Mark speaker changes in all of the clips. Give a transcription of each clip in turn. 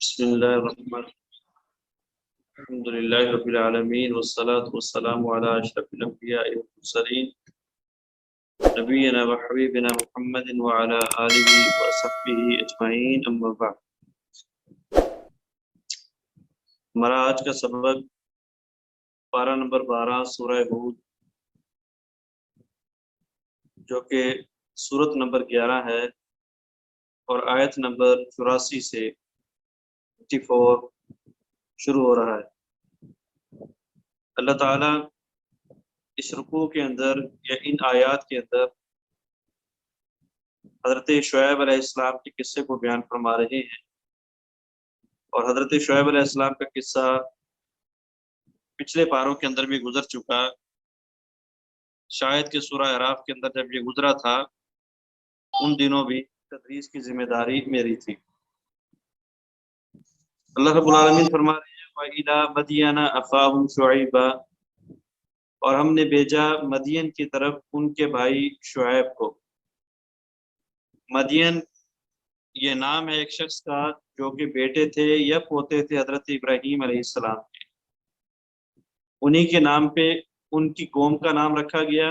Speaker 1: بسم الله الرحمن الرحيم الحمد لله رب العالمين والصلاة والسلام على أشرف الأنبياء والمرسلين نبينا وحبيبنا محمد وعلى آله وصحبه أجمعين أما بعد. ہمارا آج کا سبق پارہ نمبر 12 سورہ ہود جو کہ سورت نمبر 11 ہے اور آیت نمبر 84 سے 54 شروع ہو رہا ہے. اللہ تعالیٰ اس رکوع کے اندر یا ان آیات کے اندر حضرت شعیب علیہ السلام کے قصے کو بیان فرما رہے ہیں، اور حضرت شعیب علیہ السلام کا قصہ پچھلے پاروں کے اندر بھی گزر چکا. شاید کہ سورہ اعراف کے اندر جب یہ گزرا تھا ان دنوں بھی تدریس کی ذمہ داری میری تھی. اللہ رب العالمین فرما رہے ہیں وَإِلَىٰ مَدْيَنَ أَخَاهُمْ شُعَيْبًا، اور ہم نے بھیجا مدین کی طرف ان کے بھائی شعیب کو. مدین یہ نام ہے ایک شخص کا جو کہ بیٹے تھے یا پوتے تھے حضرت ابراہیم علیہ السلام کے. انہی کے نام پہ ان کی قوم کا نام رکھا گیا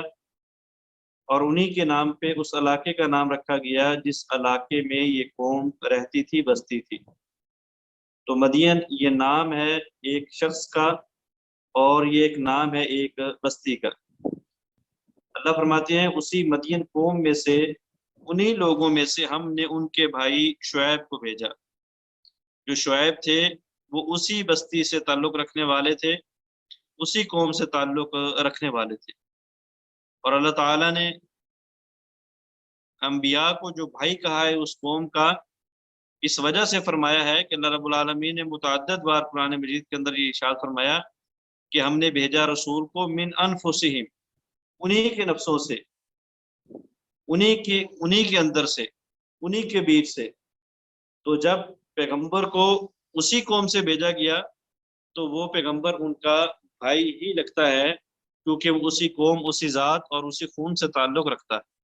Speaker 1: اور انہی کے نام پہ اس علاقے کا نام رکھا گیا جس علاقے میں یہ قوم رہتی تھی، بستی تھی. تو مدین یہ نام ہے ایک شخص کا اور یہ ایک نام ہے ایک بستی کا. اللہ فرماتے ہیں اسی مدین قوم میں سے انہی لوگوں میں سے ہم نے ان کے بھائی شعیب کو بھیجا. جو شعیب تھے وہ اسی بستی سے تعلق رکھنے والے تھے، اسی قوم سے تعلق رکھنے والے تھے. اور اللہ تعالیٰ نے انبیاء کو جو بھائی کہا ہے اس قوم کا اس وجہ سے فرمایا ہے کہ اللہ رب العالمین نے متعدد بار قرآن مجید کے اندر یہ ارشاد فرمایا کہ ہم نے بھیجا رسول کو من انفسہم، انہی کے نفسوں سے، انہی کے اندر سے، انہی کے بیچ سے. تو جب پیغمبر کو اسی قوم سے بھیجا گیا تو وہ پیغمبر ان کا بھائی ہی لگتا ہے کیونکہ وہ اسی قوم، اسی ذات اور اسی خون سے تعلق رکھتا ہے.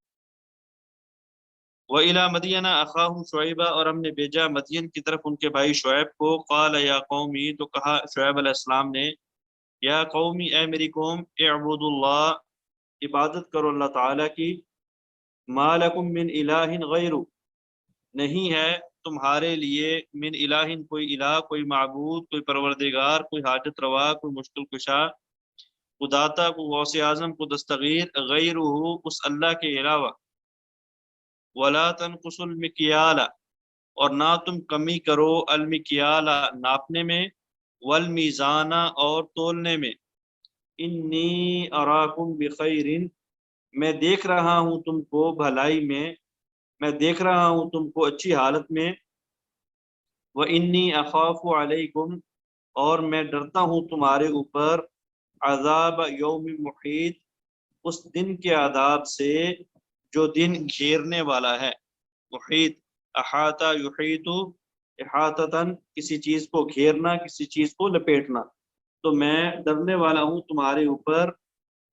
Speaker 1: وَإِلَىٰ مَدْيَنَ أَخَاهُمْ شُعَيْبًا، اور ہم نے بھیجا مدین کی طرف ان کے بھائی شعیب کو. قَالَ يَا قَوْمِ، تو کہا شعیب علیہ السلام نے یا قومی، اے میری قوم، اعبدوا اللہ، عبادت کرو اللہ تعالیٰ کی. مَا لَكُم مِّنْ إِلَٰهٍ غَيْرُ، نہیں ہے تمہارے لیے من الہ کوئی الہ، کوئی معبود، کوئی پروردگار، کوئی حاجت روا، کوئی مشکل کشا، کوئی داتا، کوئی غوث اعظم، کوئی دستگیر غیرہ، اس اللہ کے علاوہ. ولا تنقصوا المکیال، اور نہ تم کمی کرو المکیال ناپنے میں، والمیزان اور تولنے میں. انی اراکم بخیر، میں دیکھ رہا ہوں تم کو بھلائی میں دیکھ رہا ہوں تم کو اچھی حالت میں. وَإِنِّي أَخَافُ عَلَيْكُمْ، اور میں ڈرتا ہوں تمہارے اوپر، عذاب یوم محیط، اس دن کے عذاب سے جو دن گھیرنے والا ہے. محیط، احاطہ یحیط احاطتاً، کسی چیز کو گھیرنا، کسی چیز کو لپیٹنا. تو میں ڈرنے والا ہوں تمہارے اوپر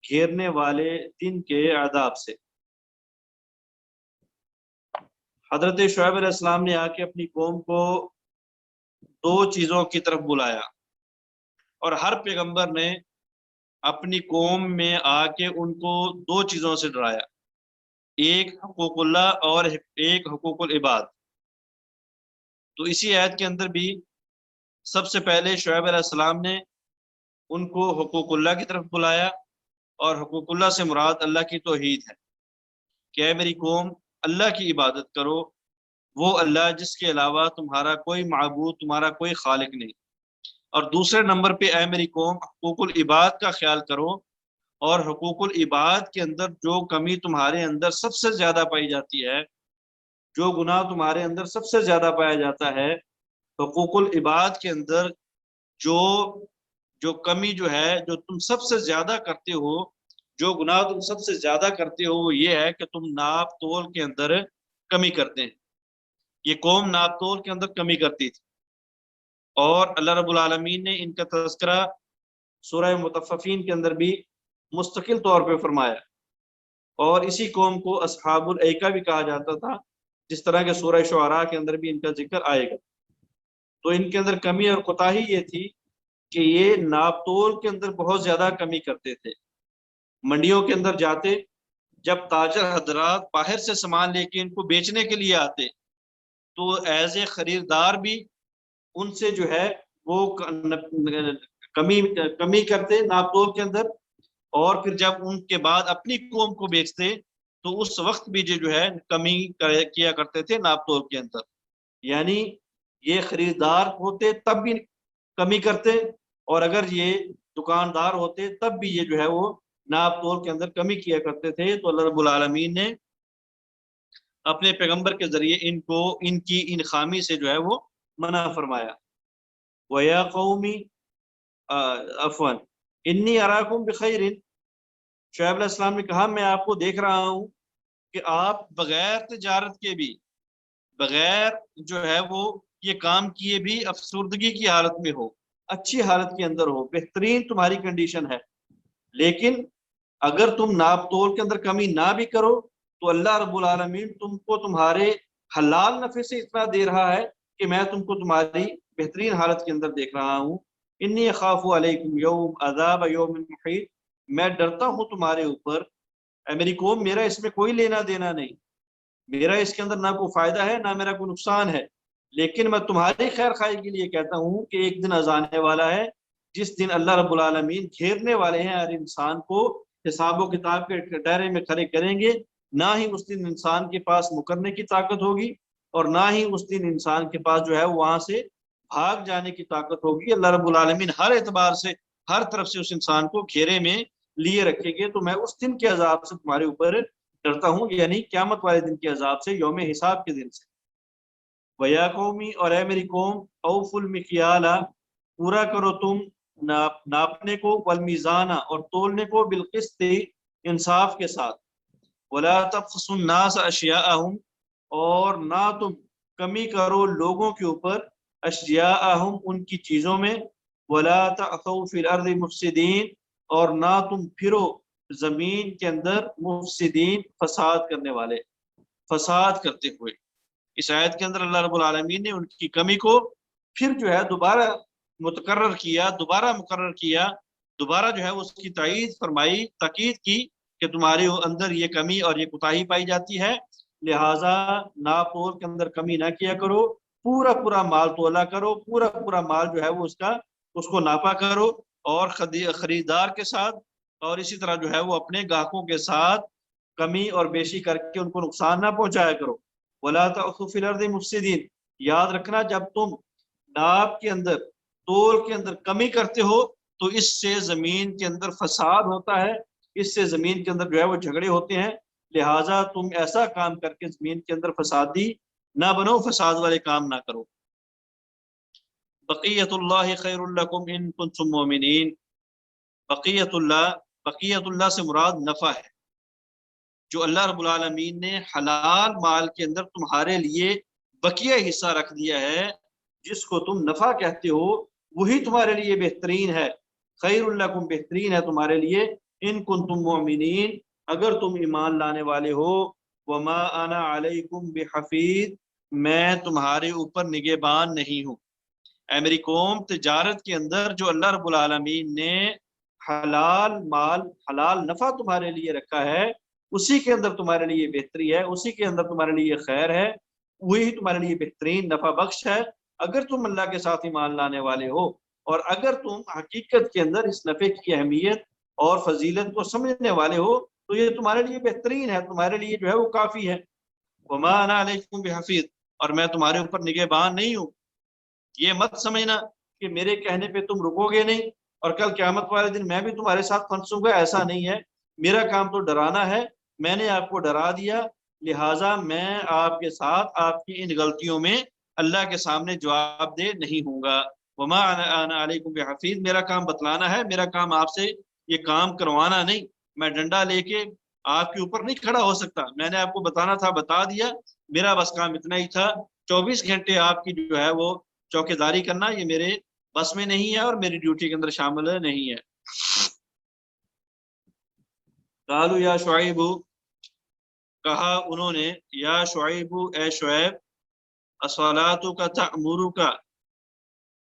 Speaker 1: گھیرنے والے دن کے عذاب سے. حضرت شعیب علیہ السلام نے آ کے اپنی قوم کو دو چیزوں کی طرف بلایا، اور ہر پیغمبر نے اپنی قوم میں آ کے ان کو دو چیزوں سے ڈرایا، ایک حقوق اللہ اور ایک حقوق العباد. تو اسی آیت کے اندر بھی سب سے پہلے شعیب علیہ السلام نے ان کو حقوق اللہ کی طرف بلایا، اور حقوق اللہ سے مراد اللہ کی توحید ہے کہ اے میری قوم اللہ کی عبادت کرو، وہ اللہ جس کے علاوہ تمہارا کوئی معبود، تمہارا کوئی خالق نہیں. اور دوسرے نمبر پہ اے میری قوم حقوق العباد کا خیال کرو، اور حقوق العباد کے اندر جو کمی تمہارے اندر سب سے زیادہ پائی جاتی ہے، جو گناہ تمہارے اندر سب سے زیادہ پایا جاتا ہے، حقوق العباد کے اندر جو کمی جو ہے، جو تم سب سے زیادہ کرتے ہو، جو گناہ تم سب سے زیادہ کرتے ہو، وہ یہ ہے کہ تم ناپ تول کے اندر کمی کرتے ہیں. یہ قوم ناپ تول کے اندر کمی کرتی تھی، اور اللہ رب العالمین نے ان کا تذکرہ سورہ مطففین کے اندر بھی مستقل طور پہ فرمایا. اور اسی قوم کو اصحاب الایکہ بھی کہا جاتا تھا، جس طرح کہ سورہ شعراء کے اندر بھی ان کا ذکر آئے گا. تو ان کے اندر کمی اور کوتاہی یہ تھی کہ یہ ناپ تول کے اندر بہت زیادہ کمی کرتے تھے. منڈیوں کے اندر جاتے، جب تاجر حضرات باہر سے سامان لے کے ان کو بیچنے کے لیے آتے تو ایز اے خریدار بھی ان سے جو ہے وہ کمی کرتے ناپ تول کے اندر، اور پھر جب ان کے بعد اپنی قوم کو بیچتے تو اس وقت بھی جو ہے کمی کیا کرتے تھے ناپ تول کے اندر. یعنی یہ خریدار ہوتے تب بھی کمی کرتے، اور اگر یہ دکاندار ہوتے تب بھی یہ جو ہے وہ ناپ تول کے اندر کمی کیا کرتے تھے. تو اللہ رب العالمین نے اپنے پیغمبر کے ذریعے ان کو ان کی ان خامی سے جو ہے وہ منع فرمایا. وَيَا قَوْمِ عفواً انی اراکم بخیر، شعیب علیہ السلام نے کہا میں آپ کو دیکھ رہا ہوں کہ آپ بغیر تجارت کے بھی، بغیر جو ہے وہ یہ کام کیے بھی افسردگی کی حالت میں ہو، اچھی حالت کے اندر ہو، بہترین تمہاری کنڈیشن ہے. لیکن اگر تم ناپ تول کے اندر کمی نہ بھی کرو تو اللہ رب العالمین تم کو تمہارے حلال نفع سے اتنا دے رہا ہے کہ میں تم کو تمہاری بہترین حالت کے اندر دیکھ رہا ہوں. انی اخاف علیکم یوم عذاب یوم محیط، میں ڈرتا ہوں تمہارے اوپر، اے میری قوم میرا اس میں کوئی لینا دینا نہیں، میرا اس کے اندر نہ کوئی فائدہ ہے نہ میرا کوئی نقصان ہے، لیکن میں تمہاری خیر خواہی کے لیے کہتا ہوں کہ ایک دن آنے والا ہے جس دن اللہ رب العالمین گھیرنے والے ہیں ہر انسان کو، حساب و کتاب کے ڈیرے میں کھڑے کریں گے. نہ ہی اس دن انسان کے پاس مکرنے کی طاقت ہوگی اور نہ ہی اس دن انسان کے پاس جو ہے وہاں سے بھاگ جانے کی طاقت ہوگی. اللہ رب العالمین ہر اعتبار سے ہر طرف سے اس انسان کو گھیرے میں لیے رکھیں گے. تو میں اس دن کے عذاب سے تمہارے اوپر ڈرتا ہوں، یعنی قیامت والے دن کے عذاب سے، یوم حساب کے دن سے. وَيَا قَوْمِ، اور اے میری قوم، أَوْفُوا الْمِكْيَالَ، پورا کرو تم ناپنے کو، والمیزانہ، اور تولنے کو، بالقسط، انصاف کے ساتھ. وَلَا تَبْخَسُوا النَّاسَ أَشْيَاءَهُمْ، اور نہ تم کمی کرو لوگوں کے اوپر، اشیاءہم، ان کی چیزوں میں. وَلَا تَعْثَوْا فِي الْأَرْضِ مُفْسِدِينَ، اور نہ تم پھرو زمین کے اندر مفسدین، فساد کرنے والے، فساد کرتے ہوئے. اس آیت کے اندر اللہ رب العالمین نے ان کی کمی کو پھر جو ہے دوبارہ متقرر کیا، دوبارہ مقرر کیا، دوبارہ جو ہے اس کی تائید فرمائی، تاکید کی کہ تمہارے اندر یہ کمی اور یہ کوتاہی پائی جاتی ہے، لہٰذا ناپ تول کے اندر کمی نہ کیا کرو، پورا پورا مال تولا کرو، پورا پورا مال جو ہے وہ اس کو ناپا کرو، اور خریدار کے ساتھ اور اسی طرح جو ہے وہ اپنے گاہکوں کے ساتھ کمی اور بیشی کر کے ان کو نقصان نہ پہنچایا کرو. وَلَا تَعْثُوا فِي الْأَرْضِ مُفْسِدِينَ، یاد رکھنا جب تم ناپ کے اندر، تول کے اندر کمی کرتے ہو تو اس سے زمین کے اندر فساد ہوتا ہے، اس سے زمین کے اندر جو ہے وہ جھگڑے ہوتے ہیں. لہٰذا تم ایسا کام کر کے زمین کے اندر فسادی نہ بنو، فساد والے کام نہ کرو. بقیت اللہ خیر لکم ان کنتم مومنین، بقیت اللہ سے مراد نفع ہے، جو اللہ رب العالمین نے حلال مال کے اندر تمہارے لیے بقیہ حصہ رکھ دیا ہے، جس کو تم نفع کہتے ہو، وہی تمہارے لیے بہترین ہے. خیر لکم، بہترین ہے تمہارے لیے، ان کنتم مؤمنین، اگر تم ایمان لانے والے ہو. وما انا علیکم بحفیظ، میں تمہارے اوپر نگہبان نہیں ہوں. اے میری قوم، تجارت کے اندر جو اللہ رب العالمین نے حلال مال، حلال نفع تمہارے لیے رکھا ہے، اسی کے اندر تمہارے لیے بہتری ہے، اسی کے اندر تمہارے لیے خیر ہے، وہی تمہارے لیے بہترین نفع بخش ہے، اگر تم اللہ کے ساتھ ایمان لانے والے ہو، اور اگر تم حقیقت کے اندر اس نفع کی اہمیت اور فضیلت کو سمجھنے والے ہو تو یہ تمہارے لیے بہترین ہے، تمہارے لیے جو ہے وہ کافی ہے. وما انا علیکم بحفیظ، اور میں تمہارے اوپر نگہبان نہیں ہوں. یہ مت سمجھنا کہ میرے کہنے پہ تم رکو گے نہیں اور کل قیامت والے دن میں بھی تمہارے ساتھ پھنسوں گا، ایسا نہیں ہے. میرا کام تو ڈرانا ہے، میں نے آپ کو ڈرا دیا، لہٰذا میں آپ کے ساتھ آپ کی ان غلطیوں میں اللہ کے سامنے جواب دہ نہیں ہوں گا. وما انا علیکم بحفیظ، میرا کام بتلانا ہے، میرا کام آپ سے یہ کام کروانا نہیں. میں ڈنڈا لے کے آپ کے اوپر نہیں کھڑا ہو سکتا، میں نے آپ کو بتانا تھا بتا دیا، میرا بس کام اتنا ہی تھا. 24 گھنٹے آپ کی جو ہے وہ چوکیداری کرنا یہ میرے بس میں نہیں ہے اور میری ڈیوٹی کے اندر شامل نہیں ہے. قالوا یا شعیب، کہا انہوں نے، یا شعیب، اے شعیب، الصلاۃ کا تأمرک،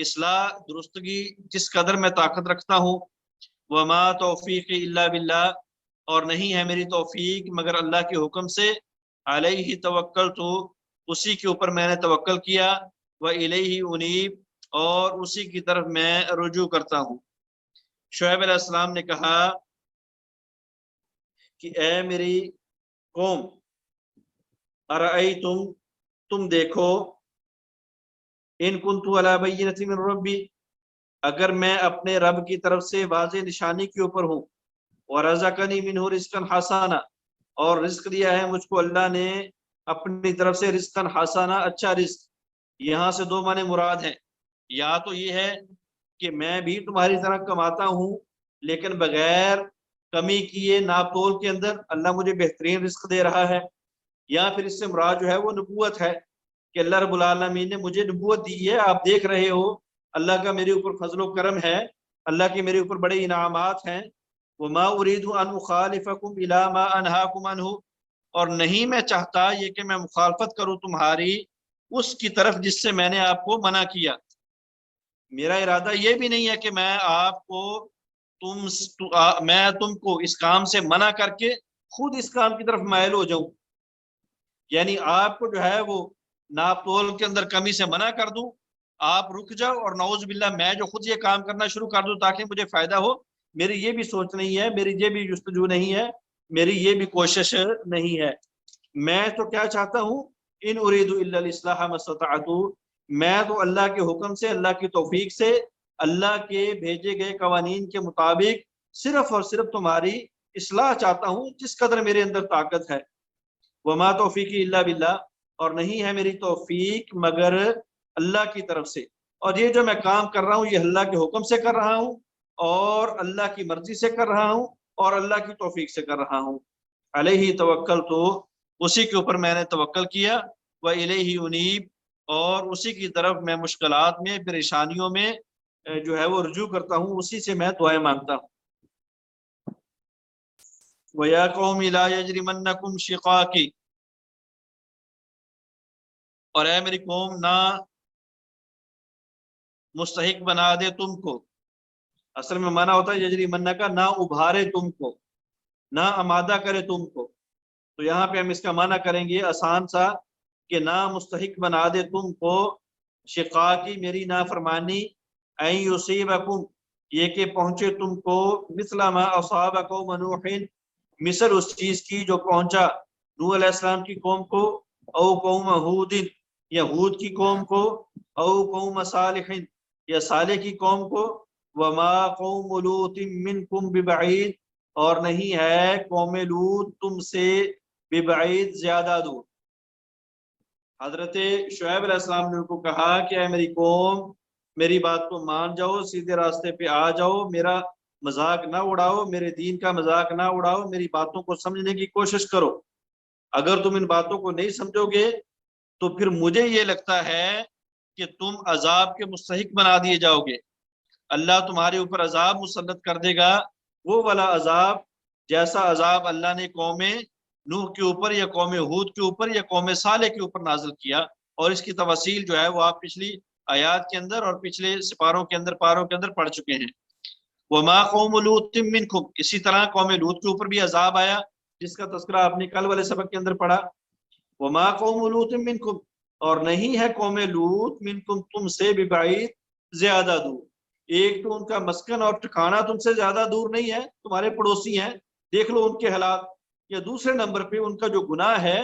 Speaker 1: اصلاح درستگی جس قدر میں طاقت رکھتا ہوں، وما توفیق الا باللہ، اور نہیں ہے میری توفیق مگر اللہ کے حکم سے، علیہ توکلت، اسی کے اوپر میں نے توکل کیا، وإلیہ انیب، اور اسی کی طرف میں رجوع کرتا ہوں۔ شعیب علیہ السلام نے کہا کہ اے میری قوم، ارأیتم، تم دیکھو، ان کنت علی بینۃ من ربی، اگر میں اپنے رب کی طرف سے واضح نشانی کے اوپر ہوں، ورزقنی منہ رزقا حسنا، اور رزق دیا ہے مجھ کو اللہ نے اپنی طرف سے رزقا حسنا، اچھا رزق۔ یہاں سے دو معنی مراد ہیں، یا تو یہ ہے کہ میں بھی تمہاری طرح کماتا ہوں لیکن بغیر کمی کیے، ناپ تول کے اندر اللہ مجھے بہترین رزق دے رہا ہے، یا پھر اس سے مراد جو ہے وہ نبوت ہے کہ اللہ رب العالمین نے مجھے نبوت دی ہے، آپ دیکھ رہے ہو اللہ کا میرے اوپر فضل و کرم ہے، اللہ کے میرے اوپر بڑے انعامات ہیں۔ وما اريد ان اخالفكم الى ما انهاكم عنه، اور نہیں میں چاہتا یہ کہ میں مخالفت کروں تمہاری اس کی طرف جس سے میں نے آپ کو منع کیا۔ میرا ارادہ یہ بھی نہیں ہے کہ میں آپ کو میں تم کو اس کام سے منع کر کے خود اس کام کی طرف مائل ہو جاؤں، یعنی آپ کو جو ہے وہ ناپ تول کے اندر کمی سے منع کر دوں، آپ رک جاؤ، اور نعوذ باللہ میں جو خود یہ کام کرنا شروع کر دوں تاکہ مجھے فائدہ ہو۔ میری یہ بھی سوچ نہیں ہے، میری یہ بھی جستجو نہیں ہے، میری یہ بھی کوشش نہیں ہے۔ میں تو کیا چاہتا ہوں، ان اريد الا الاصلاح ما استطعت، میں تو اللہ کے حکم سے، اللہ کی توفیق سے، اللہ کے بھیجے گئے قوانین کے مطابق صرف اور صرف تمہاری اصلاح چاہتا ہوں جس قدر میرے اندر طاقت ہے۔ وما توفیقی الا باللہ، اور نہیں ہے میری توفیق مگر اللہ کی طرف سے، اور یہ جو میں کام کر رہا ہوں یہ اللہ کے حکم سے کر رہا ہوں، اور اللہ کی مرضی سے کر رہا ہوں، اور اللہ کی توفیق سے کر رہا ہوں۔ علیہ توکل، تو اسی کے اوپر میں نے توکل کیا، وإلیہ انیب، اور اسی کی طرف میں مشکلات میں، پریشانیوں میں جو ہے وہ رجوع کرتا ہوں، اسی سے میں دعائیں مانگتا ہوں۔ وَيَا قَوْمِ لَا يَجْرِمَنَّكُمْ شِقَاقِي، اور اے میری قوم نہ مستحق بنا دے تم کو، اصل میں معنی ہوتا ہے یجریمنہ کا، نہ ابھارے تم کو، نہ آمادہ کرے تم کو، تو یہاں پہ ہم اس کا معنی کریں گے آسان سا کہ نہ مستحق بنا دے تم کو شقاقی، میری نافرمانی، این یصیبکم، یہ کہ پہنچے تم کو، مثل ما اصاب قوم نوح، مثل اس چیز کی جو پہنچا نوح علیہ السلام کی قوم کو، او قوم ہود، یا ہود کی قوم کو، او قوم صالح، یا صالح کی قوم کو، وما قوم لوط منکم ببعید، اور نہیں ہے قوم لوط تم سے ببعید، زیادہ دور۔ حضرت شعیب علیہ السلام نے ان کو کہا کہ اے میری قوم، میری بات کو مان جاؤ، سیدھے راستے پہ آ جاؤ، میرا مذاق نہ اڑاؤ، میرے دین کا مذاق نہ اڑاؤ، میری باتوں کو سمجھنے کی کوشش کرو۔ اگر تم ان باتوں کو نہیں سمجھو گے تو پھر مجھے یہ لگتا ہے کہ تم عذاب کے مستحق بنا دیے جاؤ گے، اللہ تمہارے اوپر عذاب مسلط کر دے گا، وہ والا عذاب جیسا عذاب اللہ نے قوم نوح کے اوپر، یا قوم ہود کے اوپر، یا قوم صالح کے اوپر نازل کیا، اور اس کی تفصیل جو ہے وہ آپ پچھلی آیات کے اندر اور پچھلے سپاروں کے اندر، پاروں کے اندر پڑھ چکے ہیں۔ وما قوم لوط منکم، اسی طرح قوم لوط کے اوپر بھی عذاب آیا جس کا تذکرہ آپ نے کل والے سبق کے اندر پڑھا۔ وما قوم لوط منکم، اور نہیں ہے قوم لوط منکم تم سے ببعید، زیادہ دور۔ ایک تو ان کا مسکن اور ٹھکانہ تم سے زیادہ دور نہیں ہے، تمہارے پڑوسی ہیں، دیکھ لو ان کے حالات، یا دوسرے نمبر پہ ان کا جو گناہ ہے،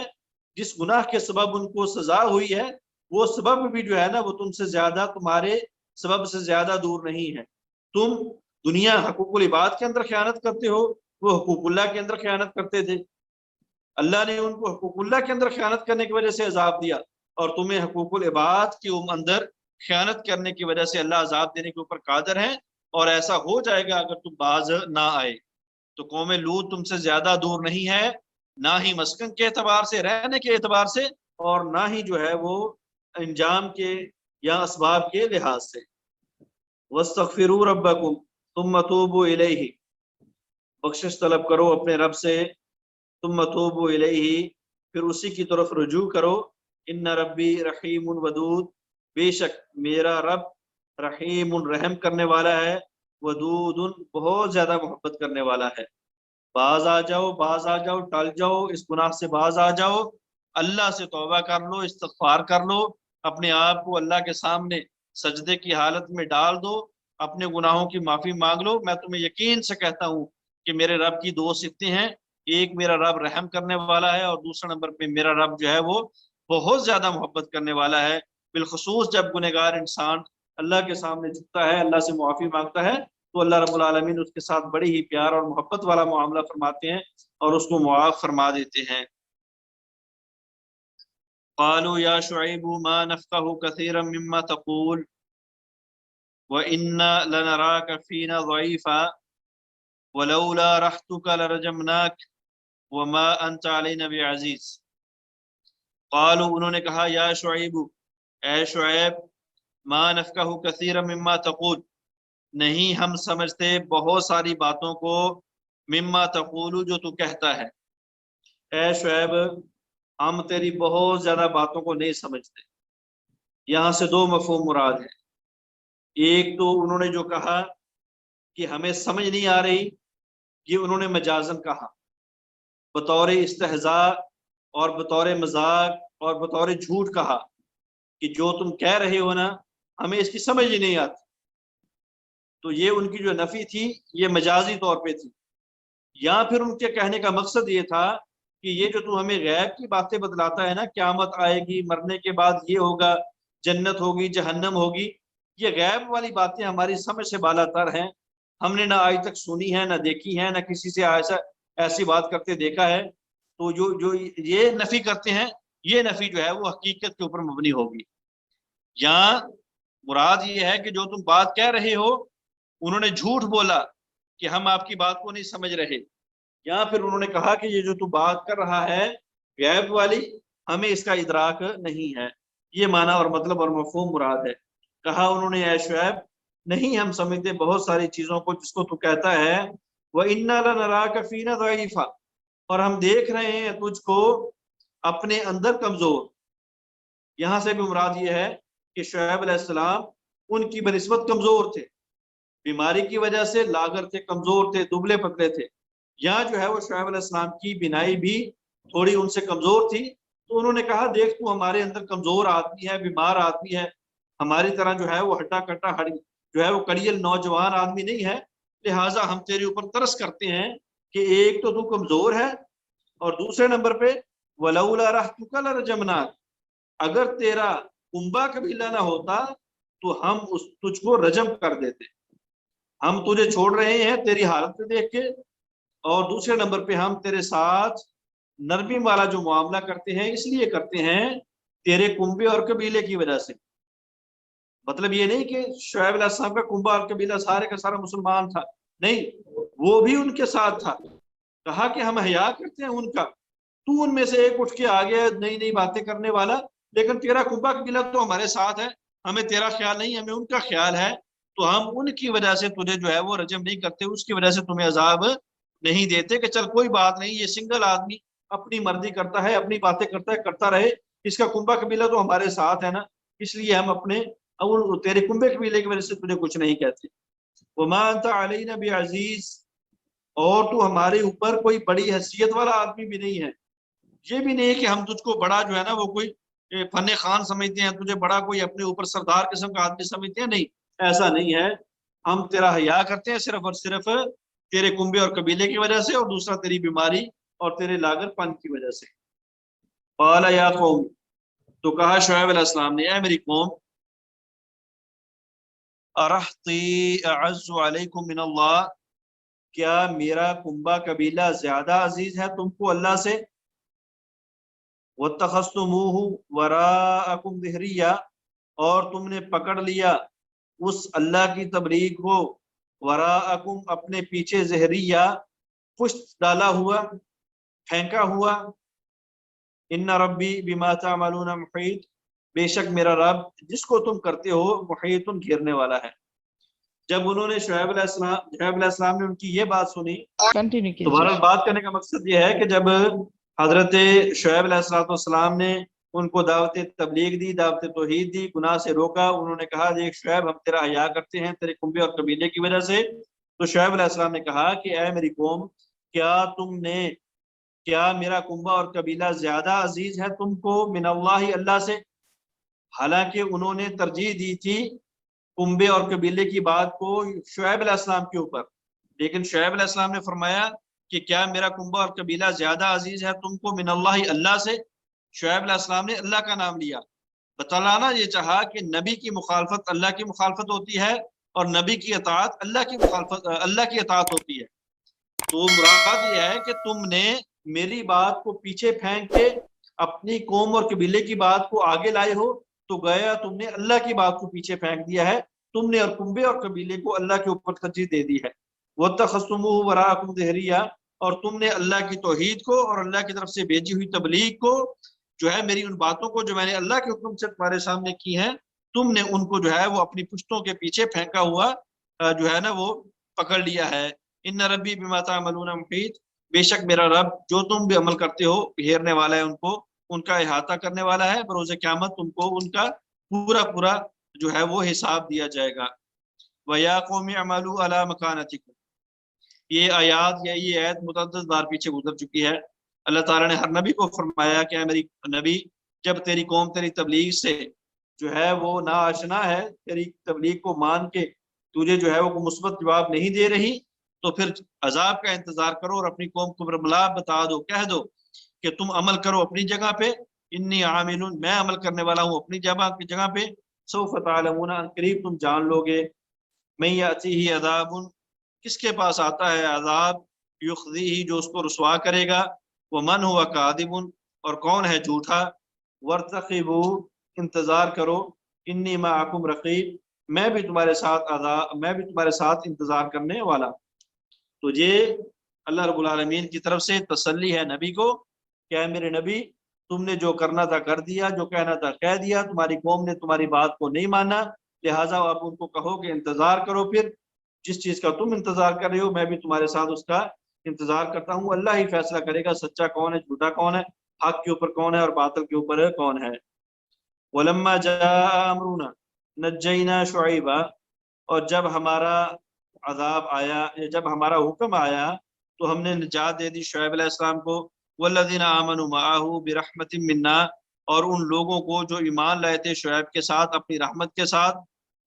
Speaker 1: جس گناہ کے سبب ان کو سزا ہوئی ہے، وہ سبب بھی جو ہے نا وہ تم سے زیادہ، تمہارے سبب سے زیادہ دور نہیں ہے۔ تم دنیا حقوق العباد کے اندر خیانت کرتے ہو، وہ حقوق اللہ کے اندر خیانت کرتے تھے، اللہ نے ان کو حقوق اللہ کے اندر خیانت کرنے کی وجہ سے عذاب دیا، اور تمہیں حقوق العباد کے اندر خیانت کرنے کی وجہ سے اللہ عذاب دینے کے اوپر قادر ہے، اور ایسا ہو جائے گا اگر تم باز نہ آئے۔ تو قوم لوط تم سے زیادہ دور نہیں ہے، نہ ہی مسکن کے اعتبار سے، رہنے کے اعتبار سے، اور نہ ہی جو ہے وہ انجام کے یا اسباب کے لحاظ سے۔ واستغفروا ربکم ثم توبوا الیہ، بخشش طلب کرو اپنے رب سے، ثم توبوا الیہ، پھر اسی کی طرف رجوع کرو، ان ربی رحیم ودود، بے شک میرا رب رحیم رحم کرنے والا ہے، ودود بہت زیادہ محبت کرنے والا ہے۔ باز آ جاؤ، باز آ جاؤ، ٹل جاؤ، اس گناہ سے باز آ جاؤ، اللہ سے توبہ کر لو، استغفار کر لو، اپنے آپ کو اللہ کے سامنے سجدے کی حالت میں ڈال دو، اپنے گناہوں کی معافی مانگ لو۔ میں تمہیں یقین سے کہتا ہوں کہ میرے رب کی دو صفتیں ہیں، ایک میرا رب رحم کرنے والا ہے، اور دوسرا نمبر پہ میرا رب جو ہے وہ بہت زیادہ محبت کرنے والا ہے۔ بالخصوص جب گنہگار انسان اللہ کے سامنے جھکتا ہے، اللہ سے معافی مانگتا ہے، تو اللہ رب العالمین اس کے ساتھ بڑی ہی پیار اور محبت والا معاملہ فرماتے ہیں اور اس کو معاف فرما دیتے ہیں۔ قالوا یا شعیب ما نفقہ کثیرا مما تقول وإنا لنراك فينا ضعيفا ولولا رحتك لرجمناك وما أنت علينا بعزيز۔ قالوا انہوں نے کہا یا شعیب، اے شعیب، ما نفقہ کثیرا مما تقول، نہیں ہم سمجھتے بہت ساری باتوں کو، مما تقول جو تو کہتا ہے، اے شعیب ہم تیری بہت زیادہ باتوں کو نہیں سمجھتے۔ یہاں سے دو مفہوم مراد ہیں۔ ایک تو انہوں نے جو کہا کہ ہمیں سمجھ نہیں آ رہی، یہ انہوں نے مجازن کہا، بطور استہزاء اور بطور مذاق اور بطور جھوٹ کہا کہ جو تم کہہ رہے ہو نا ہمیں اس کی سمجھ ہی نہیں آتی۔ تو یہ ان کی جو نفی تھی یہ مجازی طور پہ تھی، یا پھر ان کے کہنے کا مقصد یہ تھا کہ یہ جو تو ہمیں غیب کی باتیں بتلاتا ہے نا، قیامت آئے گی، مرنے کے بعد یہ ہوگا، جنت ہوگی، جہنم ہوگی، یہ غیب والی باتیں ہماری سمجھ سے بالا تر ہیں، ہم نے نہ آج تک سنی ہے، نہ دیکھی ہے، نہ کسی سے ایسی بات کرتے دیکھا ہے۔ تو جو یہ نفی کرتے ہیں، یہ نفی جو ہے وہ حقیقت کے اوپر مبنی ہوگی۔ یہاں مراد یہ ہے کہ جو تم بات کہہ رہے ہو، انہوں نے جھوٹ بولا کہ ہم آپ کی بات کو نہیں سمجھ رہے، یا پھر انہوں نے کہا کہ یہ جو تو بات کر رہا ہے غیب والی، ہمیں اس کا ادراک نہیں ہے۔ یہ معنی اور مطلب اور مفہوم مراد ہے۔ کہا انہوں نے اے شعیب نہیں ہم سمجھتے بہت ساری چیزوں کو جس کو تو کہتا ہے، وَإِنَّا لَنَرَاكَ فِينَا ضَعِيفًا، اور ہم دیکھ رہے ہیں تجھ کو اپنے اندر کمزور۔ یہاں سے بھی مراد یہ ہے کہ شعیب علیہ السلام ان کی بنسبت کمزور تھے، بیماری کی وجہ سے لاغر تھے، کمزور تھے، دبلے پتلے تھے۔ یہاں جو ہے وہ شعیب علیہ السلام کی بینائی بھی تھوڑی ان سے کمزور تھی، تو انہوں نے کہا دیکھ تو ہمارے اندر کمزور آدمی ہے، بیمار آدمی ہے، ہماری طرح جو ہے وہ ہٹا کٹا جو ہے وہ کڑیل نوجوان آدمی نہیں ہے، لہٰذا ہم تیرے اوپر ترس کرتے ہیں کہ ایک تو کمزور ہے، اور دوسرے نمبر پہ وَلَوْلَا رَحْتُكَ لَرَجَمْنَاكَ، اگر تیرا کنبہ قبیلہ نہ ہوتا تو ہم تجھ کو رجم کر دیتے۔ ہم تجھے چھوڑ رہے ہیں تیری حالت پہ دیکھ کے، اور دوسرے نمبر پہ ہم تیرے ساتھ نرمی والا جو معاملہ کرتے ہیں اس لیے کرتے ہیں تیرے کنبے اور قبیلے کی وجہ سے۔ مطلب یہ نہیں کہ شعیب علیہ السلام کا کنبہ اور قبیلہ سارے کا سارا مسلمان تھا، نہیں، وہ بھی ان کے ساتھ تھا۔ کہا کہ ہم حیا کرتے ہیں ان کا، تو ان میں سے ایک اٹھ کے آگے نئی نئی باتیں کرنے والا، لیکن تیرا کنبہ قبیلہ تو ہمارے ساتھ ہے، ہمیں تیرا خیال نہیں، ہمیں ان کا خیال ہے، تو ہم ان کی وجہ سے تجھے جو ہے وہ رجم نہیں کرتے، اس کی وجہ سے تمہیں عذاب نہیں دیتے کہ چل کوئی بات نہیں، یہ سنگل آدمی اپنی مرضی کرتا ہے، اپنی باتیں کرتا ہے، کرتا رہے، اس کا کنبہ قبیلہ تو ہمارے ساتھ ہے نا، اس لیے ہم اپنے تیرے کنبے قبیلے کی وجہ سے تجھے کچھ نہیں کہتے۔ وما انت علینا بعزیز، اور تو ہمارے اوپر کوئی بڑی حیثیت والا آدمی بھی نہیں ہے۔ یہ بھی نہیں کہ ہم تجھ کو بڑا جو ہے نا وہ کوئی فن خان سمجھتے ہیں، تجھے بڑا کوئی اپنے اوپر سردار قسم کا آدمی سمجھتے ہیں، نہیں، ایسا نہیں ہے۔ ہم تیرا حیا کرتے ہیں صرف اور صرف تیرے کنبے اور قبیلے کی وجہ سے، اور دوسرا تیری بیماری اور تیرے لاغر پن کی وجہ سے۔ قال یا قوم، تو کہا شعیب علیہ السلام نے اے میری قوم، ارحتی اعز علیکم من اللہ، کیا میرا کنبہ قبیلہ زیادہ عزیز ہے تم کو اللہ سے؟ واتخذتموہ وراءکم ظہریہ، اور تم نے پکڑ لیا اس اللہ کی تبلیغ کو، وراءکم اپنے پیچھے، ظہریہ پشت ڈالا ہوا، پھینکا ہوا۔ ان ربی بما تعملون محیط، بے شک میرا رب جس کو تم کرتے ہو محیط گھیرنے والا ہے۔ جب انہوں نے شعیب علیہ السلام نے ان کی یہ بات سنی، تو بہرحال بات کرنے کا مقصد یہ ہے کہ جب حضرت شعیب علیہ السلام نے ان کو دعوت تبلیغ دی، دعوت توحید دی، گناہ سے روکا. انہوں نے کہا دیکھ شعیب ہم تیرا حیا کرتے ہیں تیرے کنبے اور قبیلے کی وجہ سے. تو شعیب علیہ السلام نے کہا کہ اے میری قوم، کیا میرا کنبہ اور قبیلہ زیادہ عزیز ہے تم کو من اللہ اللہ سے؟ حالانکہ انہوں نے ترجیح دی تھی کنبے اور قبیلے کی بات کو شعیب علیہ السلام کے اوپر، لیکن شعیب علیہ السلام نے فرمایا کہ کیا میرا کنبہ اور قبیلہ زیادہ عزیز ہے تم کو من اللہ اللہ سے. شعیب علیہ السلام نے اللہ کا نام لیا. بتلانا یہ چاہا کہ نبی کی مخالفت اللہ کی مخالفت ہوتی ہے اور نبی کی اطاعت اللہ کی اطاعت ہوتی ہے. تو مراد یہ ہے کہ تم نے میری بات کو پیچھے پھینک کے اپنی قوم اور قبیلے کی بات کو آگے لائے ہو، تو گیا تم نے اللہ کی بات کو پیچھے پھینک دیا ہے. تم نے اور کنبے اور قبیلے کو اللہ کے اوپر ترجیح دے دی ہے. وَاتَّخَذْتُمُوهُ وَرَاءَكُمْ ظِهْرِيًّا، اور تم نے اللہ کی توحید کو اور اللہ کی طرف سے بھیجی ہوئی تبلیغ کو جو ہے، میری ان باتوں کو جو میں نے اللہ کے حکم سے تمہارے سامنے کی ہیں، تم نے ان کو جو ہے وہ اپنی پشتوں کے پیچھے پھینکا ہوا جو ہے نا وہ پکڑ لیا ہے. ان ربی بما تعملون محیط، بے شک میرا رب جو تم بھی عمل کرتے ہو گھیرنے والا ہے، ان کو ان کا احاطہ کرنے والا ہے. بروز قیامت تم کو ان کا پورا جو ہے وہ حساب دیا جائے گا. وَيَا قَوْمِ اعْمَلُوا عَلَىٰ مَكَانَتِكُمْ، یہ آیات یا یہ آیت متعدد بار پیچھے گزر چکی ہے. اللہ تعالیٰ نے ہر نبی کو فرمایا کہ اے میری نبی، جب تیری قوم تیری تبلیغ سے جو ہے وہ ناآشنا ہے، تیری تبلیغ کو مان کے تجھے جو ہے وہ مثبت جواب نہیں دے رہی، تو پھر عذاب کا انتظار کرو اور اپنی قوم کو برملا بتا دو، کہہ دو کہ تم عمل کرو اپنی جگہ پہ، انی عامل، میں عمل کرنے والا ہوں اپنی جگہ پہ. سوف تعلمون، قریب تم جان لو گے. من یأتیہ عذاب، کس کے پاس آتا ہے عذاب، یخزیہ، جو اس کو رسوا کرے گا، ومن ہوا کاذب، اور کون ہے جھوٹا. وارتقبوا، انتظار کرو، انی معکم رقیب، میں بھی تمہارے ساتھ انتظار کرنے والا. تو یہ اللہ رب العالمین کی طرف سے تسلی ہے نبی کو کہ اے میرے نبی، تم نے جو کرنا تھا کر دیا، جو کہنا تھا کہہ دیا، تمہاری قوم نے تمہاری بات کو نہیں مانا، لہٰذا آپ ان کو کہو کہ انتظار کرو. پھر جس چیز کا تم انتظار کر رہے ہو میں بھی تمہارے ساتھ اس کا انتظار کرتا ہوں. اللہ ہی فیصلہ کرے گا سچا کون ہے، جھوٹا کون ہے، حق کے اوپر کون ہے اور باطل کے اوپر کون ہے. وَلَمَّا جَاءَ أَمْرُنَا نَجَّيْنَا شُعَيْبًا، اور جب ہمارا عذاب آیا، جب ہمارا حکم آیا تو ہم نے نجات دے دی شعیب علیہ السلام کو. وَالَّذِينَ آمَنُوا مَعَهُ بِرَحْمَةٍ مِنَّا، اور ان لوگوں کو جو ایمان لائے تھے شعیب کے ساتھ اپنی رحمت کے ساتھ.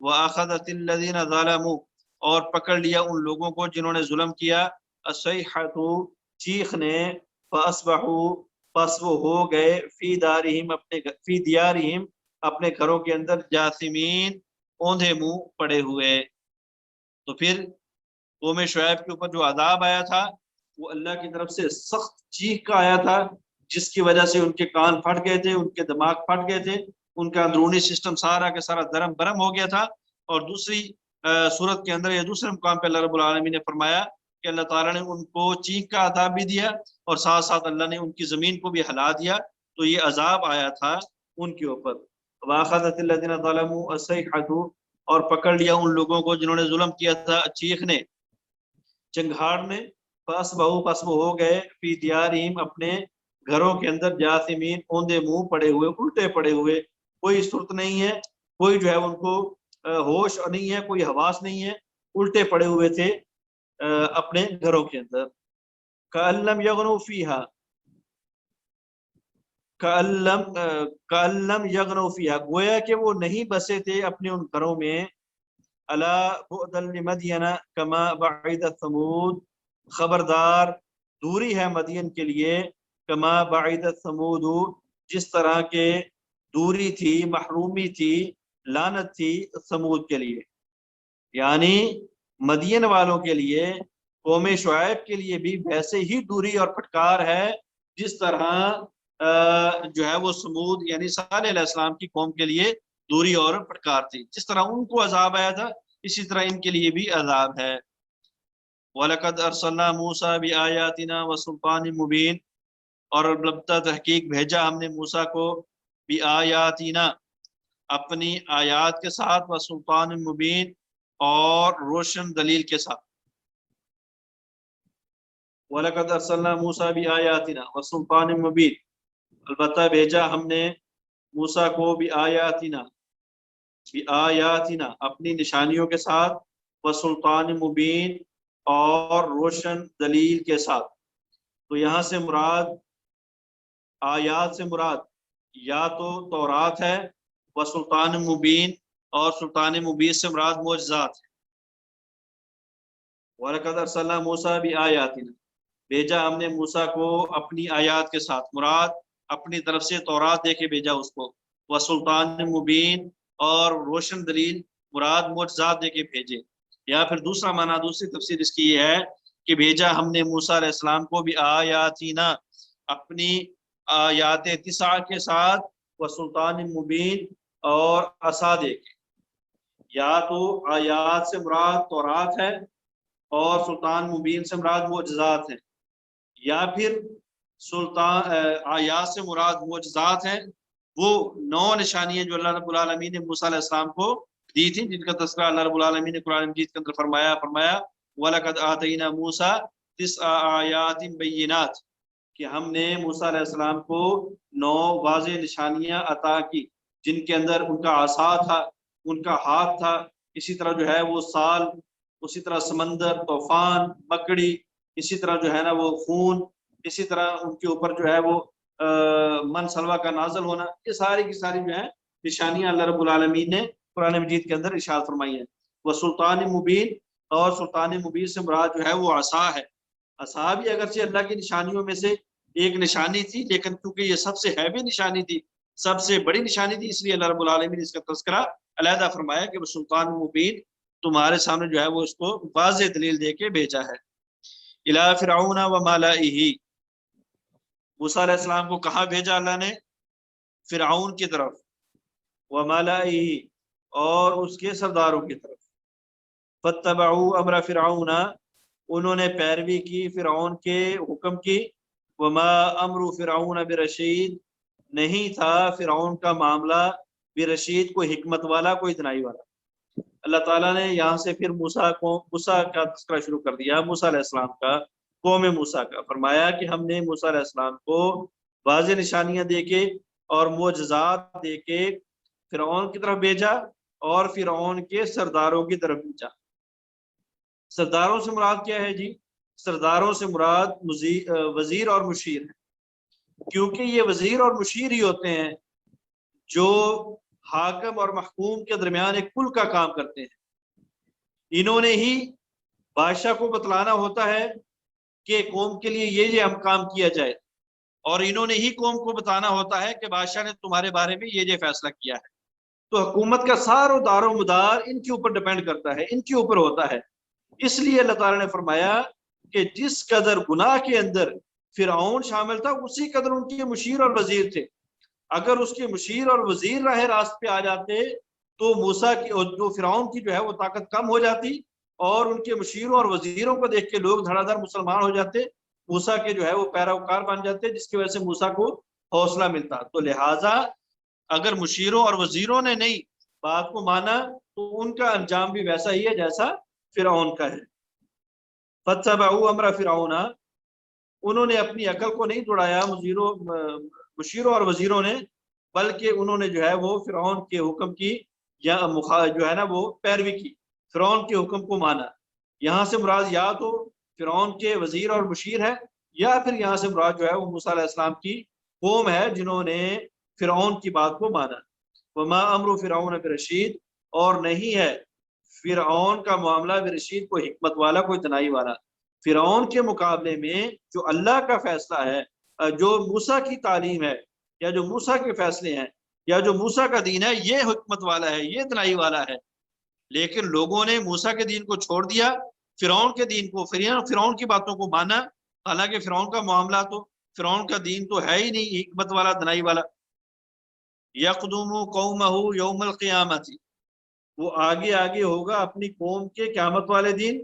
Speaker 1: وَأَخَذَتِ الَّذِينَ ظَلَمُوا، اور پکڑ لیا ان لوگوں کو جنہوں نے ظلم کیا. الصَّيْحَةُ، چیخ نے. فَأَصْبَحُوا، پس وہ ہو گئے فی دیارہم اپنے گھروں کے اندر، جاثمین، اوندھے منہ پڑے ہوئے. تو پھر قوم شعیب کے اوپر جو عذاب آیا تھا وہ اللہ کی طرف سے سخت چیخ کا آیا تھا، جس کی وجہ سے ان کے کان پھٹ گئے تھے، ان کے دماغ پھٹ گئے تھے، ان کا اندرونی سسٹم سارا کا سارا درم برم ہو گیا تھا. اور دوسری صورت کے اندر یا دوسرے مقام پہ اللہ رب العالمین نے فرمایا کہ اللہ تعالیٰ نے ان کو چیخ کا عذاب بھی دیا اور ساتھ ساتھ اللہ نے ان کی زمین کو بھی ہلا دیا. تو یہ عذاب آیا تھا ان کے اوپر. وَأَخَذَتِ الَّذِينَ ظَلَمُوا الصَّيْحَةُ، اور پکڑ لیا ان لوگوں کو جنہوں نے ظلم کیا تھا چیخ نے، چنگھاڑ نے. فَأَصْبَحُوا، پس وہ ہو گئے فی دیارہم اپنے گھروں کے اندر، جاثمین، اوندے منہ پڑے ہوئے، الٹے پڑے ہوئے. کوئی صورت نہیں ہے، کوئی جو ہے ان کو ہوش نہیں ہے، کوئی حواس نہیں ہے، الٹے پڑے ہوئے تھے اپنے گھروں کے اندر. كَأَن لَّمْ يَغْنَوْا فِيهَا، كَأَن لَّمْ يَغْنَوْا فِيهَا، گویا کہ وہ نہیں بسے تھے اپنے ان گھروں میں. أَلَا بُعْدًا لِمَدْيَنَ كَمَا بَعِدَتْ ثَمُودُ، خبردار دوری ہے مدین کے لیے، کما بعیدت ثمود، جس طرح کے دوری تھی، محرومی تھی، لعنت تھی ثمود کے لیے. یعنی مدین والوں کے لیے، قوم شعیب کے لیے بھی ویسے ہی دوری اور پھٹکار ہے جس طرح جو ہے وہ ثمود یعنی صالح علیہ السلام کی قوم کے لیے دوری اور پھٹکار تھی. جس طرح ان کو عذاب آیا تھا اسی طرح ان کے لیے بھی عذاب ہے. وَلَقَدْ أَرْسَلْنَا مُوسَىٰ بِآيَاتِنَا وَسُلْطَانٍ مُبِينٍ، اور البتہ تحقیق بھیجا ہم نے موسیٰ کو بِآيَاتِنَا اپنی آیات کے ساتھ، وَسُلْطَانٍ مُبِينٍ اور روشن دلیل کے ساتھ. وَلَقَدْ أَرْسَلْنَا مُوسَىٰ بِآيَاتِنَا وَسُلْطَانٍ مُبِينٍ، البتہ بھیجا ہم نے موسیٰ کو بآیاتنا اپنی نشانیوں کے ساتھ، وسلطان مبین اور روشن دلیل کے ساتھ۔ تو یہاں سے مراد، آیات سے مراد یا تو تورات ہے، وسلطان مبین اور سلطان مبین سے مراد معجزات ہے۔ وَلَقَدْ أَرْسَلْنَا مُوسَىٰ بِآيَاتِنَا، بھیجا ہم نے موسیٰ کو اپنی آیات کے ساتھ، مراد اپنی طرف سے تورات دے کے بھیجا اس کو، وسلطان مبین اور روشن دلیل، مراد معجزات دے کے بھیجے۔ یا پھر دوسرا معنی، دوسری تفسیر اس کی یہ ہے کہ بھیجا ہم نے موسیٰ علیہ السلام کو بھی آیاتنا اپنی آیات 9 کے ساتھ، وسلطان مبین اور عصا دے کے۔ یا تو آیات سے مراد تورات ہے اور سلطان مبین سے مراد معجزات ہیں، یا پھر آیات سے مراد معجزات ہیں، وہ 9 نشانیاں جو اللہ رب العالمین نے موسیٰ علیہ السلام کو دی تھی، جن کا تذکرہ اللہ رب العالمین نے قرآن مجید کے اندر فرمایا وَلَقَدْ آتَيْنَا مُوسَىٰ 9 آیات بینات، کہ ہم نے موسیٰ علیہ السلام کو 9 واضح نشانیاں عطا کی، جن کے اندر ان کا عصا تھا، ان کا ہاتھ تھا، اسی طرح جو ہے وہ سال، اسی طرح سمندر، طوفان، مکڑی، اسی طرح جو ہے نا وہ خون، اسی طرح ان کے اوپر جو ہے وہ من سلوا کا نازل ہونا، یہ ساری کی ساری جو ہے نشانیاں اللہ رب العالمین نے قرآن مجید کے اندر ارشاد فرمائی ہیں۔ وہ سلطان مبین، اور سلطان مبین سے مراد جو ہے وہ عصا ہے۔ عصا بھی اگرچہ اللہ کی نشانیوں میں سے ایک نشانی تھی، لیکن کیونکہ یہ سب سے ہیوی نشانی تھی، سب سے بڑی نشانی تھی، اس لیے اللہ رب العالمین نے اس کا تذکرہ علیحدہ فرمایا کہ وہ سلطان مبین، تمہارے سامنے جو ہے وہ اس کو واضح دلیل دے کے بھیجا ہے۔ الی فرعون و ملئہ، موسیٰ علیہ السلام کو کہاں بھیجا اللہ نے؟ فرعون کی طرف، و ملئہ اور اس کے سرداروں کی طرف۔ فاتبعوا امر فرعون، انہوں نے پیروی کی فرعون کے حکم کی۔ وما امر فرعون برشید، نہیں تھا فرعون کا معاملہ برشید، کوئی حکمت والا، کوئی دانائی والا۔ اللہ تعالیٰ نے یہاں سے پھر موسیٰ کا تذکرہ شروع کر دیا، موسیٰ علیہ السلام کا، قوم موسیٰ کا۔ فرمایا کہ ہم نے موسیٰ علیہ السلام کو واضح نشانیاں دے کے اور معجزات دے کے فرعون کی طرف بھیجا، اور فرعون کے سرداروں کی طرف بھیجا۔ سرداروں سے مراد کیا ہے جی؟ سرداروں سے مراد وزیر اور مشیر ہے، کیونکہ یہ وزیر اور مشیر ہی ہوتے ہیں جو حاکم اور محکوم کے درمیان ایک پل کا کام کرتے ہیں۔ انہوں نے ہی بادشاہ کو بتلانا ہوتا ہے کہ قوم کے لیے یہ ہم کام کیا جائے، اور انہوں نے ہی قوم کو بتانا ہوتا ہے کہ بادشاہ نے تمہارے بارے میں یہ فیصلہ کیا ہے۔ تو حکومت کا سارا دار و مدار ان کے اوپر ڈیپینڈ کرتا ہے، ان کے اوپر ہوتا ہے۔ اس لیے اللہ تعالیٰ نے فرمایا کہ جس قدر گناہ کے اندر فرعون شامل تھا، اسی قدر ان کے مشیر اور وزیر تھے۔ اگر اس کے مشیر اور وزیر راہ راست پہ آ جاتے تو موسیٰ کی جو فرعون کی جو ہے وہ طاقت کم ہو جاتی، اور ان کے مشیروں اور وزیروں کو دیکھ کے لوگ دھڑا دھڑ مسلمان ہو جاتے، موسیٰ کے جو ہے وہ پیروکار بن جاتے، جس کی وجہ سے موسیٰ کو حوصلہ ملتا۔ تو لہٰذا اگر مشیروں اور وزیروں نے نہیں بات کو مانا تو ان کا انجام بھی ویسا ہی ہے جیسا فرعون کا ہے۔ فاتبعوا امر فرعون، انہوں نے اپنی عقل کو نہیں دوڑایا مشیروں اور وزیروں نے، بلکہ انہوں نے جو ہے وہ فرعون کے حکم کی یا جو ہے نا وہ پیروی کی، فرعون کے حکم کو مانا۔ یہاں سے مراد یا تو فرعون کے وزیر اور مشیر ہے، یا پھر یہاں سے مراد جو ہے وہ موسیٰ علیہ السلام کی قوم ہے جنہوں نے فرعون کی بات کو مانا۔ وما امر فرعون برشید، اور نہیں ہے فرعون کا معاملہ برشید، کوئی حکمت والا، کوئی دانائی والا۔ فرعون کے مقابلے میں جو اللہ کا فیصلہ ہے، جو موسیٰ کی تعلیم ہے، یا جو موسیٰ کے فیصلے ہیں، یا جو موسیٰ کا دین ہے، یہ حکمت والا ہے، یہ دانائی والا ہے۔ لیکن لوگوں نے موسیٰ کے دین کو چھوڑ دیا، فرعون کے دین کو، فرعون کی باتوں کو مانا، حالانکہ فرعون کا معاملہ تو، فرعون کا دین تو ہے ہی نہیں حکمت والا، دانائی والا۔ یقدم قومہ یوم القیامت، وہ آگے آگے ہوگا اپنی قوم کے قیامت والے دن۔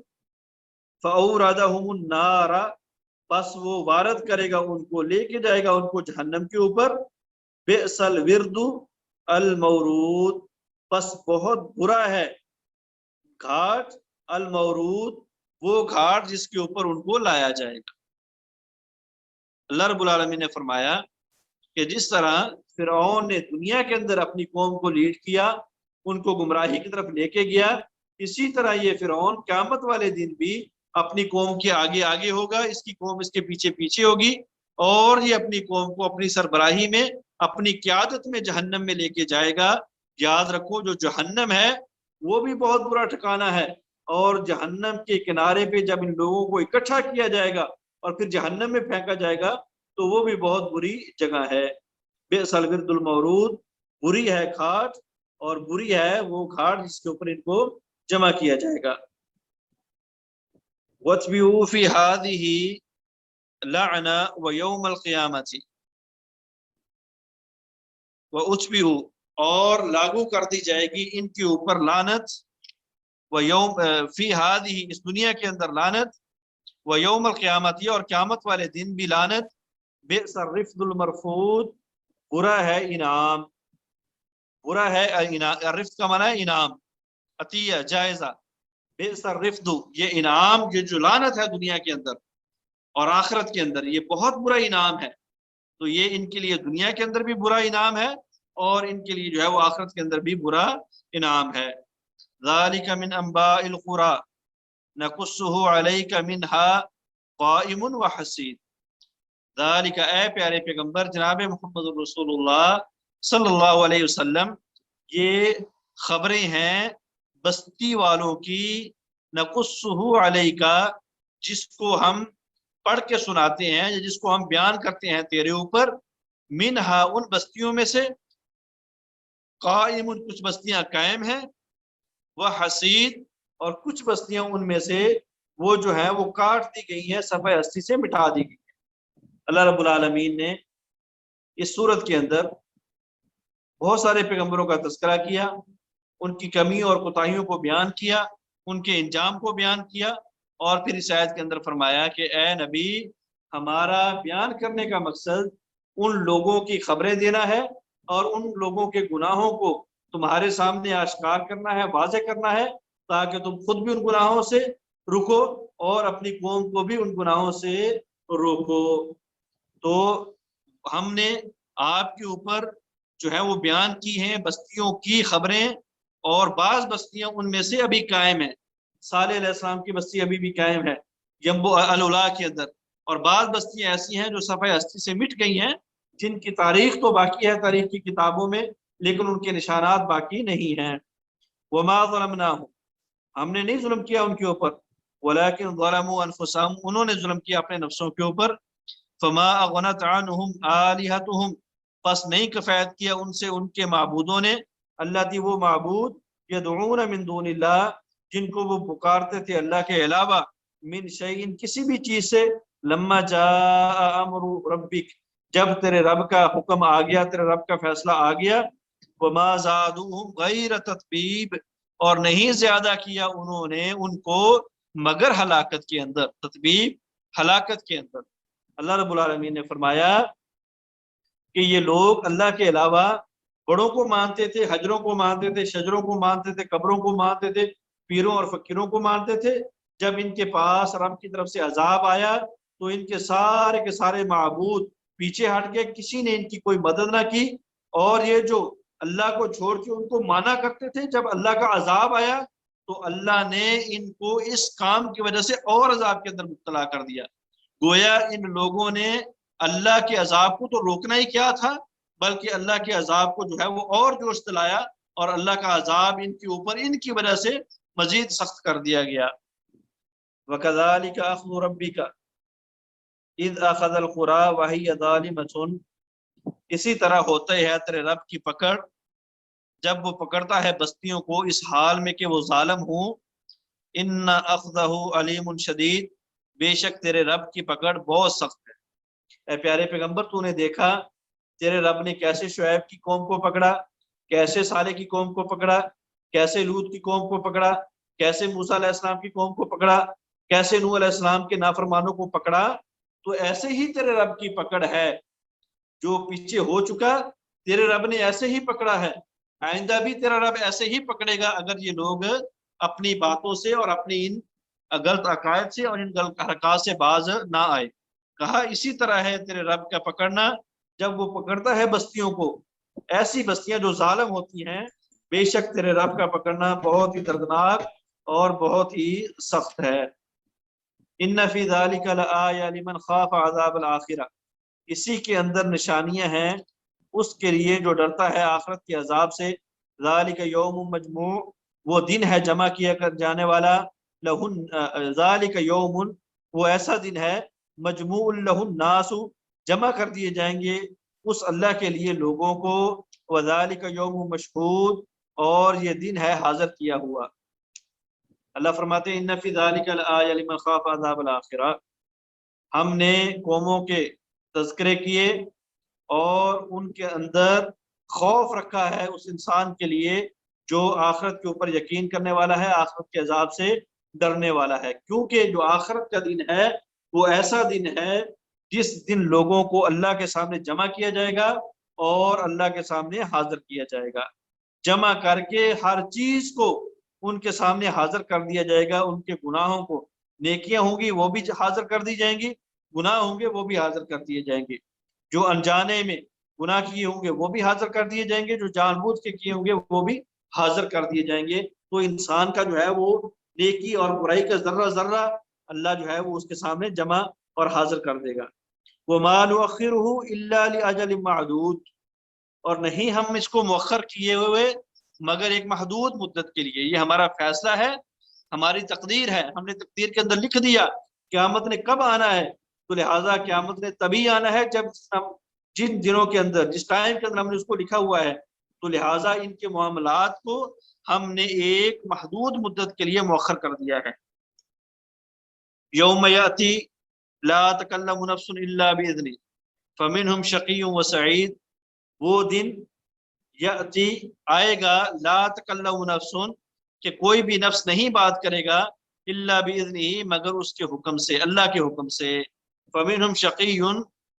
Speaker 1: فَأَوْرَدَهُمُ النَّارَ، پس وہ وارد کرے گا ان کو، لے کے جائے گا ان کو جہنم کے اوپر۔ بئس الورد المورود، پس بہت برا ہے گھاٹ، المورود وہ گھاٹ جس کے اوپر ان کو لایا جائے گا۔ اللہ رب العالمین نے فرمایا کہ جس طرح فرعون نے دنیا کے اندر اپنی قوم کو لیڈ کیا، ان کو گمراہی کی طرف لے کے گیا، اسی طرح یہ فرعون قیامت والے دن بھی اپنی قوم کے آگے آگے ہوگا، اس کی قوم اس کے پیچھے پیچھے ہوگی، اور یہ اپنی قوم کو اپنی سربراہی میں، اپنی قیادت میں جہنم میں لے کے جائے گا۔ یاد رکھو جو جہنم ہے وہ بھی بہت برا ٹھکانہ ہے، اور جہنم کے کنارے پہ جب ان لوگوں کو اکٹھا کیا جائے گا اور پھر جہنم میں پھینکا جائے گا تو وہ بھی بہت بری جگہ ہے۔ بئس الورد المورود، بری ہے کھاٹ، اور بری ہے وہ کھاٹ جس کے اوپر ان کو جمع کیا جائے گا۔ وَاتْبِعُوا فِي هَٰذِهِ لَعْنَةً وَيَوْمَ الْقِيَامَةِ وَأُتْبِعُوا، اور لاگو کر دی جائے گی ان کے اوپر لعنت، وَيَوْمَ فِي هَٰذِهِ، اس دنیا کے اندر لعنت، وَيَوْمَ الْقِيَامَةِ، اور قیامت والے دن بھی لعنت۔ بئس الرفد المرفود، برا ہے انعام، برا ہے الرفد کا معنی ہے انعام، عطیہ، جائزہ۔ بئس الرفد، یہ انعام، یہ جو لعنت ہے دنیا کے اندر اور آخرت کے اندر، یہ بہت برا انعام ہے۔ تو یہ ان کے لیے دنیا کے اندر بھی برا انعام ہے، اور ان کے لیے جو ہے وہ آخرت کے اندر بھی برا انعام ہے۔ ذالک من انباء القری نقصہ علیک منہا قائم وحسید۔ ذالک، اے پیارے پیغمبر جناب محمد رسول اللہ صلی اللہ علیہ وسلم، یہ خبریں ہیں بستی والوں کی، نقصہ علیک، جس کو ہم پڑھ کے سناتے ہیں یا جس کو ہم بیان کرتے ہیں تیرے اوپر، منہا، ان بستیوں میں سے، قائم، کچھ بستیاں قائم ہیں، وہ حسید، اور کچھ بستیاں ان میں سے وہ جو ہیں وہ کاٹ دی گئی ہیں، صفحہ ہستی سے مٹا دی گئی۔ اللہ رب العالمین نے اس صورت کے اندر بہت سارے پیغمبروں کا تذکرہ کیا، ان کی کمیوں اور کوتاہیوں کو بیان کیا، ان کے انجام کو بیان کیا، اور پھر اس آیت کے اندر فرمایا کہ اے نبی، ہمارا بیان کرنے کا مقصد ان لوگوں کی خبریں دینا ہے، اور ان لوگوں کے گناہوں کو تمہارے سامنے آشکار کرنا ہے، واضح کرنا ہے، تاکہ تم خود بھی ان گناہوں سے رکو اور اپنی قوم کو بھی ان گناہوں سے روکو۔ تو ہم نے آپ کے اوپر جو ہے وہ بیان کی ہیں بستیوں کی خبریں، اور بعض بستیاں ان میں سے ابھی قائم ہیں۔ صالح علیہ السلام کی بستی ابھی بھی قائم ہے ینبو الاولا کے اندر، اور بعض بستیاں ایسی ہیں جو صفحہ ہستی سے مٹ گئی ہیں، جن کی تاریخ تو باقی ہے تاریخ کی کتابوں میں، لیکن ان کے نشانات باقی نہیں ہیں۔ وما ظلمناہم، ہم نے نہیں ظلم کیا ان کے اوپر، ولکن ظلموا انفسہم، انہوں نے ظلم کیا اپنے نفسوں کے اوپر۔ فما اغنت عنہم آلہتہم، پس نہیں کفایت کیا ان سے ان کے معبودوں نے، اللہ تھی وہ معبود، یدعون من دون اللہ، جن کو وہ پکارتے تھے اللہ کے علاوہ، من شیئن، کسی بھی چیز سے، لما جاء امر ربک، جب تیرے رب کا حکم آ گیا، تیرے رب کا فیصلہ آ گیا، وما زادوہم غیر تتبیب، اور نہیں زیادہ کیا انہوں نے ان کو مگر ہلاکت کے اندر، تتبیب، ہلاکت کے اندر۔ اللہ رب العالمین نے فرمایا کہ یہ لوگ اللہ کے علاوہ بڑوں کو مانتے تھے، حجروں کو مانتے تھے، شجروں کو مانتے تھے، قبروں کو مانتے تھے، پیروں اور فقیروں کو مانتے تھے۔ جب ان کے پاس رب کی طرف سے عذاب آیا تو ان کے سارے معبود پیچھے ہٹ گئے، کسی نے ان کی کوئی مدد نہ کی، اور یہ جو اللہ کو چھوڑ کے ان کو مانا کرتے تھے، جب اللہ کا عذاب آیا تو اللہ نے ان کو اس کام کی وجہ سے اور عذاب کے اندر مبتلا کر دیا۔ گویا ان لوگوں نے اللہ کے عذاب کو تو روکنا ہی کیا تھا، بلکہ اللہ کے عذاب کو جو ہے وہ اور جوش دلایا، اور اللہ کا عذاب ان کے اوپر ان کی وجہ سے مزید سخت کر دیا گیا۔ وَكَذَلِكَ أَخْذُ رَبِّكَ إِذْ أَخَذَ الْقُرَىٰ وَهِيَ ظَالِمَةٌ، اسی طرح ہوتا ہے تیرے رب کی پکڑ جب وہ پکڑتا ہے بستیوں کو اس حال میں کہ وہ ظالم ہوں۔ ان اخذہ علیم شدید، بے شک تیرے رب کی پکڑ بہت سخت ہے۔ اے پیارے پیغمبر، تو نے دیکھا تیرے رب نے کیسے شعیب کی قوم کو پکڑا، کیسے صالح کی قوم کو پکڑا، کیسے لوط کی قوم کو پکڑا، کیسے موسیٰ علیہ السلام کی قوم کو پکڑا، کیسے نوح علیہ السلام کے نافرمانوں کو پکڑا۔ تو ایسے ہی تیرے رب کی پکڑ ہے، جو پیچھے ہو چکا تیرے رب نے ایسے ہی پکڑا ہے، آئندہ بھی تیرا رب ایسے ہی پکڑے گا اگر یہ لوگ اپنی باتوں سے اور اپنی ان غلط عقائد سے اور ان غلط حرکات سے باز نہ آئے۔ کہا اسی طرح ہے تیرے رب کا پکڑنا، جب وہ پکڑتا ہے بستیوں کو ایسی بستیاں جو ظالم ہوتی ہیں، بے شک تیرے رب کا پکڑنا بہت ہی دردناک اور بہت ہی سخت ہے۔ ان فی ذلک لآیہ لمن خاف عذاب الآخرہ، اسی کے اندر نشانیاں ہیں اس کے لیے جو ڈرتا ہے آخرت کے عذاب سے۔ ذالک یوم مجموع، وہ دن ہے جمع کیا کر جانے والا، ذالک یوم، وہ ایسا دن ہے مجموع لہ الناس، جمع کر دیے جائیں گے اس اللہ کے لیے لوگوں کو، وذالک یوم مشہود، اور یہ دن ہے حاضر کیا ہوا۔ اللہ فرماتے ہیں ان فی ذلک لآیہ لمن خاف عذاب الآخرہ، ہم نے قوموں کے تذکرے کیے اور ان کے اندر خوف رکھا ہے اس انسان کے لیے جو آخرت کے اوپر یقین کرنے والا ہے، آخرت کے عذاب سے ڈرنے والا ہے، کیونکہ جو آخرت کا دن ہے وہ ایسا دن ہے جس دن لوگوں کو اللہ کے سامنے جمع کیا جائے گا اور اللہ کے سامنے حاضر کیا جائے گا، جمع کر کے ہر چیز کو ان کے سامنے حاضر کر دیا جائے گا، ان کے گناہوں کو، نیکیاں ہوں گی وہ بھی حاضر کر دی جائیں گی، گناہ ہوں گے وہ بھی حاضر کر دیے جائیں گے، جو انجانے میں گناہ کیے ہوں گے وہ بھی حاضر کر دیے جائیں گے، جو جان بوجھ کے کیے ہوں گے وہ بھی حاضر کر دیے جائیں گے۔ تو انسان کا جو ہے وہ نیکی اور برائی کا ذرہ ذرہ اللہ جو ہے وہ اس کے سامنے جمع اور حاضر کر دے گا۔ وَمَا نُؤَخِّرُهُ إِلَّا لِأَجَلٍ مَّعْدُودٍ، اور نہیں ہم اس کو مؤخر کیے ہوئے مگر ایک محدود مدت کے لیے، یہ ہمارا فیصلہ ہے، ہماری تقدیر ہے، ہم نے تقدیر کے اندر لکھ دیا قیامت نے کب آنا ہے، تو لہٰذا قیامت نے تبھی آنا ہے جب جن دنوں کے اندر، جس ٹائم کے اندر ہم نے اس کو لکھا ہوا ہے، تو لہٰذا ان کے معاملات کو ہم نے ایک محدود مدت کے لیے مؤخر کر دیا ہے۔ یوم یاتی لا تکلم نفس الا باذنہ فمنہم شقی و سعید، وہ دن یاتی آئے گا، لا تکلم نفس، کہ کوئی بھی نفس نہیں بات کرے گا، الا باذنہ مگر اس کے حکم سے، اللہ کے حکم سے، فمنہم شقی،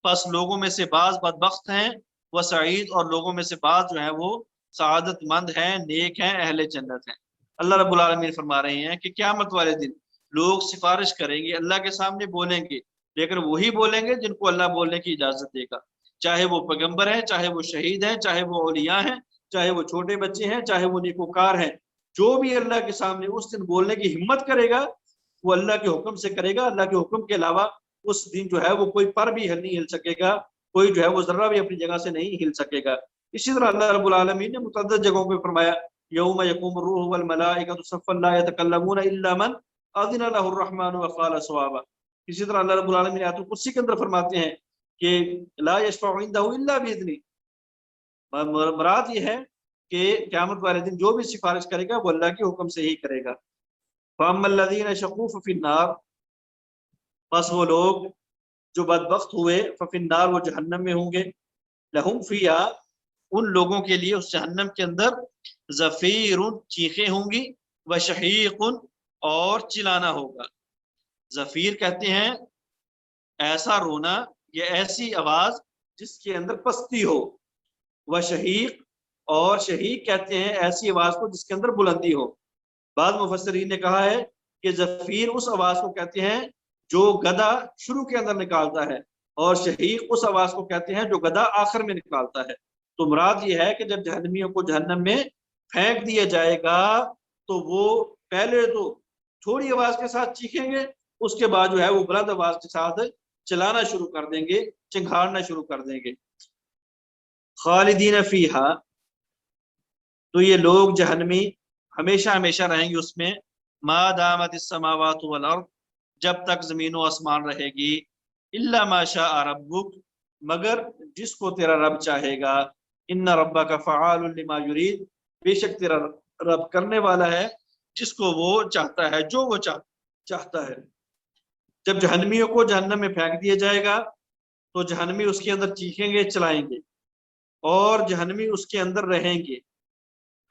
Speaker 1: پس لوگوں میں سے بعض بدبخت ہیں، وہ سعید، اور لوگوں میں سے بعض جو ہیں وہ سعادت مند ہیں، نیک ہیں، اہل جنت ہیں۔ اللہ رب العالمین فرما رہے ہیں کہ قیامت والے دن لوگ سفارش کریں گے، اللہ کے سامنے بولیں گے، لیکن وہی بولیں گے جن کو اللہ بولنے کی اجازت دے گا، چاہے وہ پیغمبر ہیں، چاہے وہ شہید ہیں، چاہے وہ اولیاء ہیں، چاہے وہ چھوٹے بچے ہیں، چاہے وہ نیکوکار ہیں، جو بھی اللہ کے سامنے اس دن بولنے کی ہمت کرے گا وہ اللہ کے حکم سے کرے گا، اللہ کے حکم کے علاوہ اس دن جو ہے وہ کوئی پر بھی نہیں ہل سکے گا، کوئی جو ہے وہ ذرہ بھی اپنی جگہ سے نہیں ہل سکے گا۔ اسی طرح اللہ رب العالمین نے متعدد جگہوں پہ فرمایا یوم یقوم الروح والملائکۃ صفا لا یتکلمون الا من اذن له الرحمن وقال صوابا۔ اسی طرح اللہ رب العالمین آیت القرسی کے اندر فرماتے ہیں کہ لا یشفع عنده الا باذنہ، مراد یہ ہے کہ قیامت والے دن جو بھی سفارش کرے گا وہ اللہ کے حکم سے ہی کرے گا۔ فاما الذین شقوا ففی النار، پس وہ لوگ جو بدبخت ہوئے، ففی النار، وہ جہنم میں ہوں گے، لہم فیہا، ان لوگوں کے لیے اس جہنم کے اندر، زفیر، چیخیں ہوں گی، وشہیق، اور چلانا ہوگا۔ زفیر کہتے ہیں ایسا رونا یا ایسی آواز جس کے اندر پستی ہو، وشہیق، اور شہیق کہتے ہیں ایسی آواز کو جس کے اندر بلندی ہو۔ بعض مفسرین نے کہا ہے کہ زفیر اس آواز کو کہتے ہیں جو گدھا شروع کے اندر نکالتا ہے، اور شہیق اس آواز کو کہتے ہیں جو گدھا آخر میں نکالتا ہے۔ تو مراد یہ ہے کہ جب جہنمیوں کو جہنم میں پھینک دیا جائے گا تو وہ پہلے تو تھوڑی آواز کے ساتھ چیخیں گے، اس کے بعد جو ہے وہ بلند آواز کے ساتھ چلانا شروع کر دیں گے، چنگھاڑنا شروع کر دیں گے۔ خالدین فیہا، تو یہ لوگ جہنمی ہمیشہ ہمیشہ رہیں گے اس میں، ما دامت السماوات والارض، جب تک زمین و آسمان رہے گی، الا ما شاء ربک، مگر جس کو تیرا رب چاہے گا، ان ربک فعال لما یرید، بے شک تیرا رب کرنے والا ہے جس کو وہ چاہتا ہے، جو وہ چاہتا ہے۔ جب جہنمیوں کو جہنم میں پھینک دیا جائے گا تو جہنمی اس کے اندر چیخیں گے، چلائیں گے، اور جہنمی اس کے اندر رہیں گے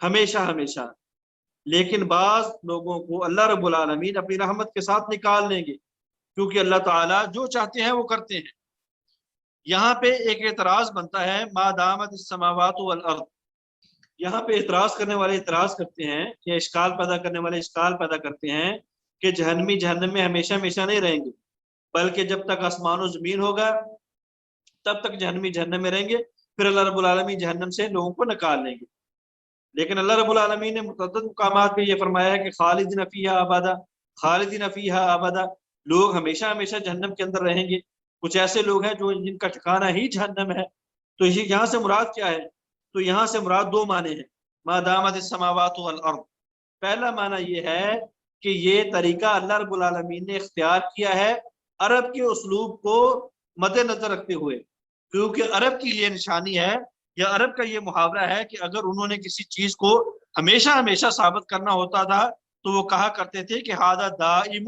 Speaker 1: ہمیشہ ہمیشہ، لیکن بعض لوگوں کو اللہ رب العالمین اپنی رحمت کے ساتھ نکال لیں گے، کیونکہ اللہ تعالیٰ جو چاہتے ہیں وہ کرتے ہیں۔ یہاں پہ ایک اعتراض بنتا ہے، ما دامت السماوات والارض، یہاں پہ اعتراض کرنے والے اعتراض کرتے ہیں کہ اشکال پیدا کرنے والے اشکال پیدا کرتے ہیں کہ جہنمی جہنم میں ہمیشہ ہمیشہ نہیں رہیں گے، بلکہ جب تک آسمان و زمین ہوگا تب تک جہنمی جہنم میں رہیں گے، پھر اللہ رب العالمین جہنم سے لوگوں کو نکال لیں گے. لیکن اللہ رب العالمین نے متعدد مقامات پہ یہ فرمایا ہے کہ خالدین فیہا ابدا، خالدین فیہا ابدا، لوگ ہمیشہ ہمیشہ جہنم کے اندر رہیں گے. کچھ ایسے لوگ ہیں جو جن کا ٹھکانہ ہی جہنم ہے. تو یہاں سے مراد کیا ہے؟ تو یہاں سے مراد دو معنی ہیں. ما دامت السماوات والارض، پہلا معنی یہ ہے کہ یہ طریقہ اللہ رب العالمین نے اختیار کیا ہے عرب کے اسلوب کو مد نظر رکھتے ہوئے، کیونکہ عرب کی یہ نشانی ہے یا عرب کا یہ محاورہ ہے کہ اگر انہوں نے کسی چیز کو ہمیشہ ہمیشہ ثابت کرنا ہوتا تھا تو وہ کہا کرتے تھے کہ ہذا دائم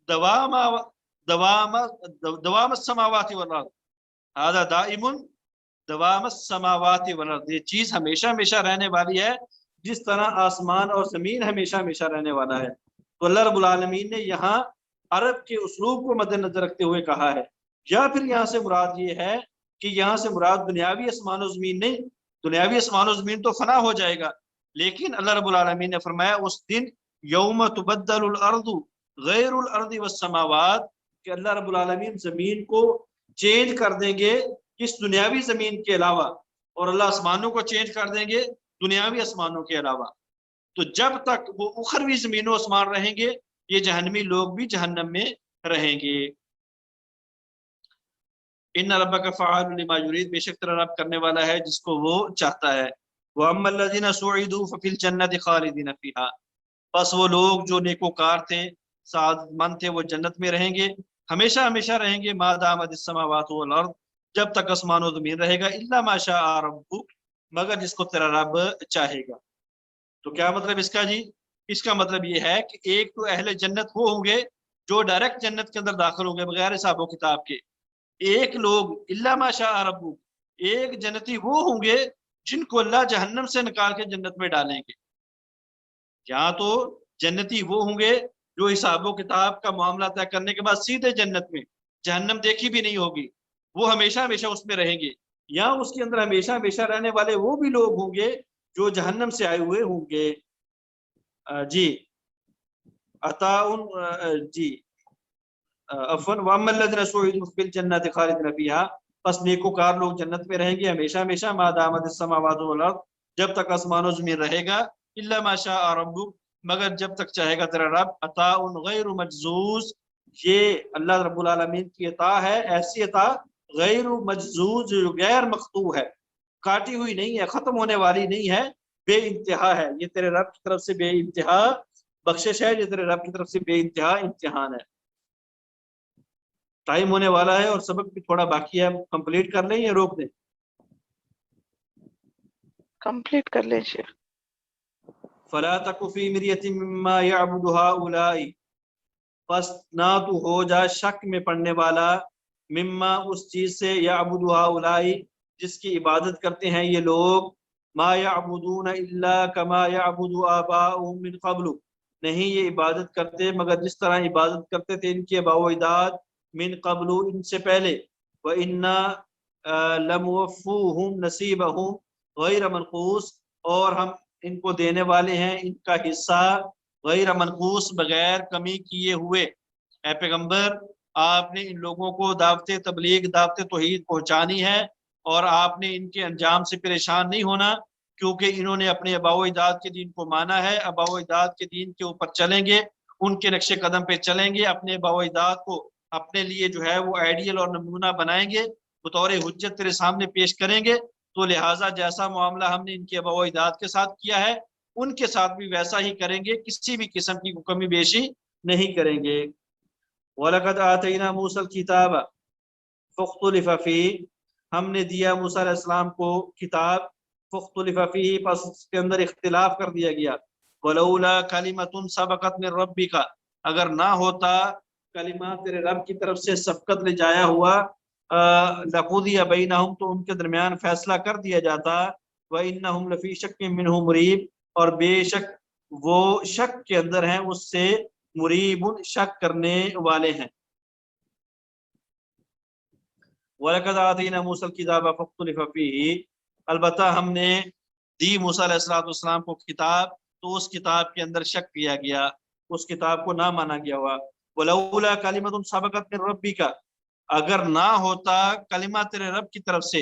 Speaker 1: دوام دوام دوام السماوات والارض، ہذا دائم دوام السماوات والارض، یہ چیز ہمیشہ ہمیشہ رہنے والی ہے جس طرح آسمان اور زمین ہمیشہ ہمیشہ رہنے والا ہے. تو اللہ رب العالمین نے یہاں عرب کے اسلوب کو مد نظر رکھتے ہوئے کہا ہے. یا پھر یہاں سے مراد یہ ہے کہ یہاں سے مراد دنیاوی اسمان و زمین نہیں. دنیاوی اسمان و زمین تو فنا ہو جائے گا، لیکن اللہ رب العالمین نے فرمایا اس دن یوم تبدل الارض غیر الارض والسماوات، کہ اللہ رب العالمین زمین کو چینج کر دیں گے اس دنیاوی زمین کے علاوہ، اور اللہ آسمانوں کو چینج کر دیں گے دنیاوی آسمانوں کے علاوہ. تو جب تک وہ اخروی زمین و آسمان رہیں گے یہ جہنمی لوگ بھی جہنم میں رہیں گے. ان ربک فعال لما یرید، بے شک تیرا رب کرنے والا ہے جس کو وہ چاہتا ہے. واما الذین سعدوا ففی الجنۃ خالدین فیہا، بس وہ لوگ جو نیکوکار تھے سعادت مند تھے وہ جنت میں رہیں گے، ہمیشہ ہمیشہ رہیں گے. ما دامت السماوات والارض، جب تک آسمان و زمین رہے گا. الا ما شاء ربک، مگر جس کو تیرا رب چاہے گا. تو کیا مطلب اس کا جی؟ اس کا مطلب یہ ہے کہ ایک تو اہل جنت وہ ہوں گے جو ڈائریکٹ جنت کے اندر داخل ہوں گے بغیر حساب و کتاب کے. ایک لوگ الا ما شاء ربک، ایک جنتی وہ ہوں گے جن کو اللہ جہنم سے نکال کے جنت میں ڈالیں گے. یہاں تو جنتی وہ ہوں گے جو حساب و کتاب کا معاملہ طے کرنے کے بعد سیدھے جنت میں، جہنم دیکھی بھی نہیں ہوگی، وہ ہمیشہ ہمیشہ اس میں رہیں گے. یا اس کے اندر ہمیشہ ہمیشہ رہنے والے وہ بھی لوگ ہوں گے جو جہنم سے آئے ہوئے ہوں گے. جی عطاؤن، جی عفواً واما الذین سعدوا فی الجنۃ خالدین فیہا، پس نیکوکار لوگ جنت میں رہیں گے ہمیشہ ہمیشہ. ما دامت السماوات والارض، جب تک آسمان و زمین رہے گا. الا ما شاء ربک، مگر جب تک چاہے گا تیرا رب. عطاء غیر مجزوز، یہ اللہ رب العالمین کی عطا ہے، ایسی عطا غیر مجزوز، جو غیر مقطوع ہے، کاٹی ہوئی نہیں ہے، ختم ہونے والی نہیں ہے، بے انتہا ہے. یہ تیرے رب کی طرف سے بے انتہا بخشش ہے، یہ تیرے رب کی طرف سے بے انتہا امتحان ہے. ٹائم ہونے والا ہے اور سبق بھی تھوڑا باقی ہے، کمپلیٹ کر لیں یا روک دیں؟
Speaker 2: کمپلیٹ کر لیں شیخ.
Speaker 1: فلا تک فی مریۃ مما یعبد ہؤلاء، پس نہ تو ہو جا شک میں پڑنے والا، مما اس چیز سے، یعبد ہؤلاء جس کی عبادت کرتے ہیں یہ لوگ. ما یعبدون الا کما یعبد آباؤہم من قبل، نہیں یہ عبادت کرتے مگر جس طرح عبادت کرتے تھے ان کے آباء و اجداد، من قبل ان سے پہلے. وَإِنَّا لَمُوَفُّوهُمْ نَصِيبَهُمْ غَيْرَ مَنْقُوصٍ، اور ہم ان کو دینے والے ہیں ان کا حصہ غیر منقوص، بغیر کمی کیے ہوئے. اے پیغمبر آپ نے ان لوگوں کو دعوت تبلیغ دعوت توحید پہنچانی ہے، اور آپ نے ان کے انجام سے پریشان نہیں ہونا، کیونکہ انہوں نے اپنے آباء و اجداد کے دین کو مانا ہے، آباء و اجداد کے دین کے اوپر چلیں گے، ان کے نقش قدم پہ چلیں گے، اپنے آباء و اجداد کو اپنے لیے جو ہے وہ آئیڈیل اور نمونہ بنائیں گے، بطور حجت تیرے سامنے پیش کریں گے. تو لہٰذا جیسا معاملہ ہم نے ان کے آباء و اجداد کے ساتھ کیا ہے ان کے ساتھ بھی ویسا ہی کریں گے، کسی بھی قسم کی کمی بیشی نہیں کریں گے. وَلَقَدْ آتَيْنَا مُوسَى الْكِتَابَ فَاخْتُلِفَ فِيهِ، ہم نے دیا موسیٰ علیہ السلام کو کتاب، فَاخْتُلِفَ فِيهِ پس اس کے اندر اختلاف کر دیا گیا. وَلَوْلَا كَلِمَةٌ سَبَقَتْ مِنْ رَبِّكَ، اگر نہ ہوتا کلمہ تیرے رب کی طرف سے سبقت لے جایا ہوا، لَقُضِيَ بَيْنَهُمْ تو ان کے درمیان فیصلہ کر دیا جاتا. وَإِنَّهُمْ لَفِي شَكٍّ مِّنْهُ مُرِيبٍ، اور بے شک وہ شک کے اندر ہیں اس سے، مریب شک کرنے والے ہیں. وَلَقَدْ آتَيْنَا مُوسَى الْكِتَابَ فَاخْتُلِفَ فِيهِ، البتہ ہم نے دی موسیٰ علیہ السلام کو کتاب تو اس کتاب کے اندر شک کیا گیا، اس کتاب کو نہ مانا گیا ہوا. وَلَوْلَا كَلِمَةٌ سَبَقَتْ مِنْ رَبِّكَ، اگر نہ ہوتا کلمہ تیرے رب کی طرف سے،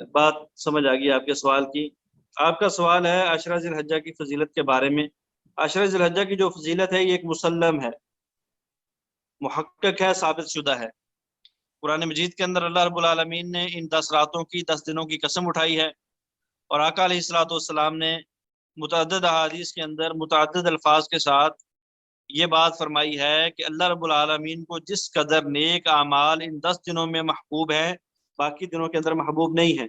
Speaker 1: بات سمجھ آ گئی آپ کے سوال کی. آپ کا سوال ہے عشرہ ذی الحجہ کی فضیلت کے بارے میں. عشرہ ذی الحجہ کی جو فضیلت ہے یہ ایک مسلم ہے، محقق ہے، ثابت شدہ ہے. قرآن مجید کے اندر اللہ رب العالمین نے ان 10 راتوں کی 10 دنوں کی قسم اٹھائی ہے، اور آقا علیہ الصلوۃ والسلام نے متعدد احادیث کے اندر متعدد الفاظ کے ساتھ یہ بات فرمائی ہے کہ اللہ رب العالمین کو جس قدر نیک اعمال ان 10 دنوں میں محبوب ہیں باقی دنوں کے اندر محبوب نہیں ہیں.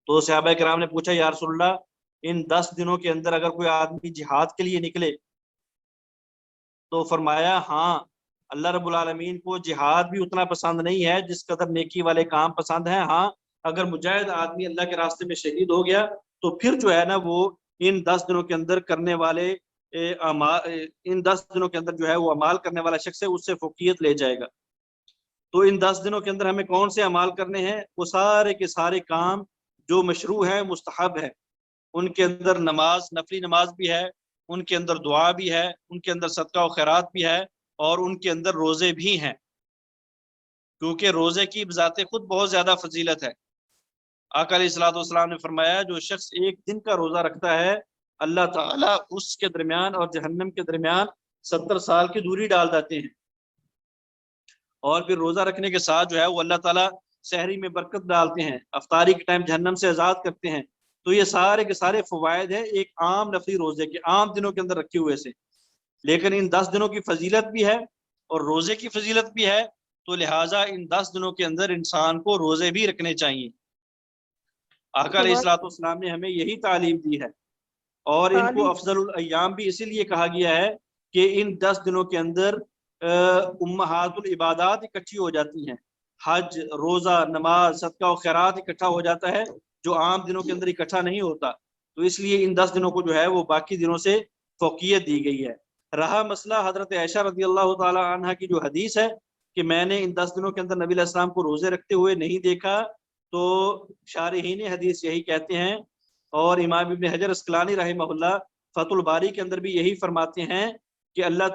Speaker 1: تو صحابہ کرام نے پوچھا یا رسول اللہ ان 10 دنوں کے اندر اگر کوئی آدمی جہاد کے لیے نکلے تو فرمایا ہاں اللہ رب العالمین کو جہاد بھی اتنا پسند نہیں ہے جس قدر نیکی والے کام پسند ہیں. ہاں اگر مجاہد آدمی اللہ کے راستے میں شہید ہو گیا تو پھر جو ہے نا وہ ان 10 دنوں کے اندر کرنے والے ان 10 دنوں کے اندر جو ہے وہ اعمال کرنے والا شخص ہے اس سے فوقیت لے جائے گا. تو ان 10 دنوں کے اندر ہمیں کون سے اعمال کرنے ہیں؟ وہ سارے کے سارے کام جو مشروع ہیں، مستحب ہیں. ان کے اندر نماز، نفلی نماز بھی ہے، ان کے اندر دعا بھی ہے، ان کے اندر صدقہ و خیرات بھی ہے، اور ان کے اندر روزے بھی ہیں، کیونکہ روزے کی بذات خود بہت زیادہ فضیلت ہے. آقا علیہ الصلوۃ والسلام نے فرمایا جو شخص ایک دن کا روزہ رکھتا ہے اللہ تعالیٰ اس کے درمیان اور جہنم کے درمیان 70 سال کی دوری ڈال دیتے ہیں. اور پھر روزہ رکھنے کے ساتھ جو ہے وہ اللہ تعالیٰ سحری میں برکت ڈالتے ہیں، افطاری کے ٹائم جہنم سے آزاد کرتے ہیں. تو یہ سارے کے سارے فوائد ہیں ایک عام نفلی روزے کے، عام دنوں کے اندر رکھے ہوئے سے. لیکن ان 10 دنوں کی فضیلت بھی ہے اور روزے کی فضیلت بھی ہے، تو لہٰذا ان 10 دنوں کے اندر انسان کو روزے بھی رکھنے چاہیے. آقا علیہ الصلوۃ والسلام نے ہمیں یہی تعلیم دی ہے، اور ان کو افضل الایام بھی اسی لیے کہا گیا ہے کہ ان 10 دنوں کے اندر امہات العبادات اکٹھی ہو جاتی ہیں. حج، روزہ، نماز، صدقہ و خیرات اکٹھا ہو جاتا ہے جو عام دنوں کے اندر اکٹھا نہیں ہوتا. تو اس لیے ان 10 دنوں کو جو ہے وہ باقی دنوں سے فوقیت دی گئی ہے. رہا مسئلہ حضرت عائشہ رضی اللہ تعالی عنہ کی جو حدیث ہے کہ میں نے ان 10 دنوں کے اندر نبی علیہ السلام کو روزے رکھتے ہوئے نہیں دیکھا، تو شارحین حدیث یہی کہتے ہیں، اور امام ابن حجر اسقلانی رحمہ اللہ فتح الباری کے اندر بھی یہی فرماتے ہیں کہ اللہ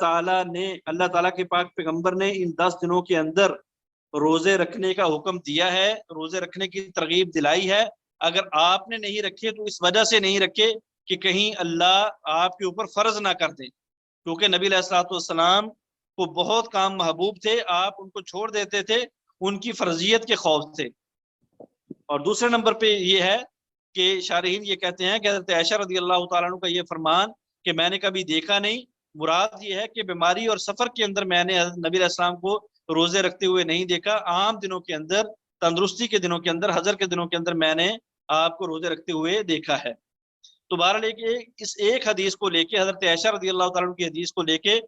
Speaker 1: تعالیٰ کے پاک پیغمبر نے ان 10 دنوں کے اندر روزے رکھنے کا حکم دیا ہے، روزے رکھنے کی ترغیب دلائی ہے. اگر آپ نے نہیں رکھے تو اس وجہ سے نہیں رکھے کہ کہیں اللہ آپ کے اوپر فرض نہ کر دیں، کیونکہ نبی علیہ الصلوۃ والسلام کو بہت کام محبوب تھے، آپ ان کو چھوڑ دیتے تھے ان کی فرضیت کے خوف سے. اور دوسرے نمبر پہ یہ ہے کہ شارحین یہ کہتے ہیں کہ حضرت عائشہ رضی اللہ تعالیٰ عنہ کا یہ فرمان کہ میں نے کبھی دیکھا نہیں، مراد یہ ہے کہ بیماری اور سفر کے اندر میں نے نبی علیہ السلام کو روزے رکھتے ہوئے نہیں دیکھا. عام دنوں کے اندر، تندرستی کے دنوں کے اندر، حضر کے دنوں کے اندر میں نے آپ کو روزے رکھتے ہوئے دیکھا ہے. تو بہرحال اس ایک حدیث کو لے کے، حضرت عائشہ رضی اللہ تعالیٰ عنہ کی حدیث کو لے کے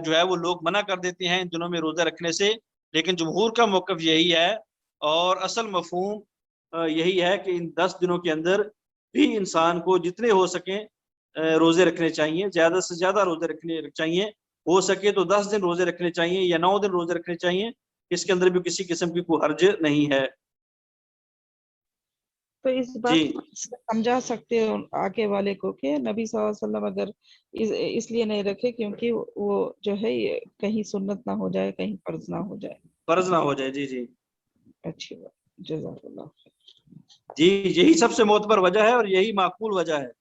Speaker 1: جو ہے وہ لوگ منع کر دیتے ہیں ان دنوں میں روزہ رکھنے سے. لیکن جمہور کا موقف یہی ہے اور اصل مفہوم یہی ہے کہ ان 10 دنوں کے اندر بھی انسان کو جتنے ہو سکیں روزے رکھنے چاہیے، زیادہ سے زیادہ روزے رکھنے چاہیے. ہو سکے تو 10 دن روزے رکھنے چاہیے یا 9 دن روزے رکھنے چاہیے، اس کے اندر بھی کسی قسم کی کوئی حرج نہیں ہے.
Speaker 2: تو اس بات سمجھا سکتے ہو آگے والے کو کہ نبی صلی اللہ علیہ وسلم اگر اس لیے نہیں رکھے کیونکہ وہ جو ہے کہیں سنت نہ ہو جائے، کہیں فرض نہ ہو جائے،
Speaker 1: فرض نہ ہو جائے. جی جی
Speaker 2: اچھی بات، جزاک اللہ.
Speaker 1: جی یہی سب سے معتبر وجہ ہے اور یہی معقول وجہ ہے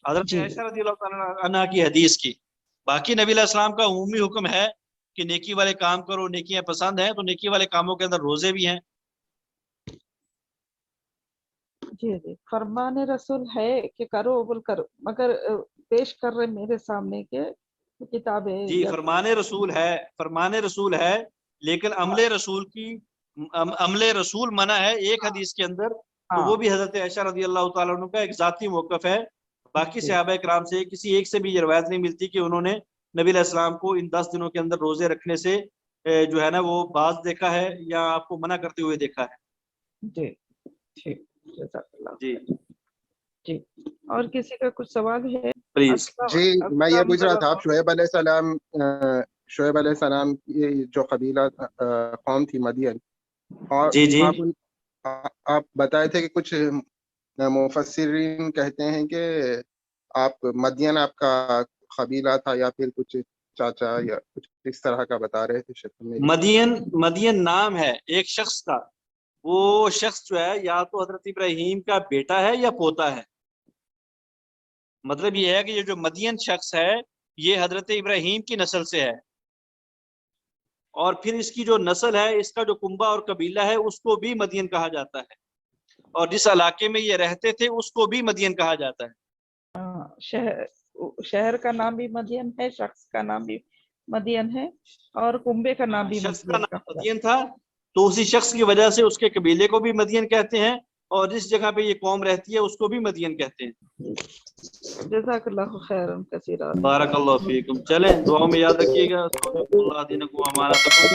Speaker 1: حضرت
Speaker 2: جی.
Speaker 1: عائشہ رضی اللہ تعالیٰ عنہ کی حدیث کی. باقی نبی علیہ السلام کا عمومی حکم ہے کہ نیکی والے کام کرو، نیکیاں پسند ہیں، تو نیکی والے کاموں کے اندر روزے بھی ہیں.
Speaker 2: جی جی فرمان رسول ہے کہ کرو بول کر، مگر پیش کر رہے میرے سامنے کے کتابیں.
Speaker 1: جی فرمان رسول ہے لیکن عمل رسول منع ہے ایک حدیث کے اندر، تو وہ بھی حضرت عائشہ رضی اللہ تعالیٰ عنہ کا ایک ذاتی موقف ہے. باقی صحابہ کرام سے کسی ایک سے بھی یہ روایت نہیں ملتی کہ انہوں نے نبی علیہ السلام کو ان 10 دنوں کے اندر روزے رکھنے سے جو ہے نا وہ باز دیکھا ہے یا آپ کو منع کرتے ہوئے دیکھا ہے.
Speaker 2: جی ٹھیک، جزاک اللہ.
Speaker 1: جی
Speaker 2: جی اور کسی کا کچھ سوال ہے؟
Speaker 1: پلیز.
Speaker 3: جی میں یہ پوچھ رہا تھا، آپ شعیب علیہ السلام کی جو قبیلہ قوم تھی مدین، اور
Speaker 1: جی
Speaker 3: آپ بتائے تھے کہ کچھ مفسرین کہتے ہیں کہ آپ مدین آپ کا قبیلہ تھا یا پھر کچھ چاچا یا کچھ اس طرح کا بتا رہے تھے.
Speaker 1: مدین نام ہے ایک شخص کا، وہ شخص جو ہے یا تو حضرت ابراہیم کا بیٹا ہے یا پوتا ہے. مطلب یہ ہے کہ یہ جو مدین شخص ہے یہ حضرت ابراہیم کی نسل سے ہے، اور پھر اس کی جو نسل ہے، اس کا جو کنبہ اور قبیلہ ہے، اس کو بھی مدین کہا جاتا ہے، اور جس علاقے میں یہ رہتے تھے اس کو بھی مدین کہا جاتا ہے.
Speaker 2: شہر کا نام بھی مدین ہے، شخص کا نام بھی مدین ہے، اور کنبے کا نام بھی
Speaker 1: شخص کا
Speaker 2: مدین
Speaker 1: نام
Speaker 2: کہا
Speaker 1: مدین تھا تو اسی شخص کی وجہ سے اس کے قبیلے کو بھی مدین کہتے ہیں، اور جس جگہ پہ یہ قوم رہتی ہے اس کو بھی مدین کہتے ہیں.
Speaker 2: جاتا ہے. جزاک اللہ خیرا کثیرا.
Speaker 1: بارک اللہ فیکم. چلیں دعاؤں میں یاد رکھیے گا. اللہ دینکم و امانتکم.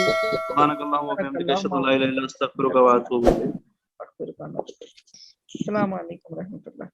Speaker 1: سبحانک اللہم و بحمدک، اشہد ان لا الہ الا انت، استغفرک و اتوب الیک.
Speaker 2: السلام علیکم و رحمۃ اللہ.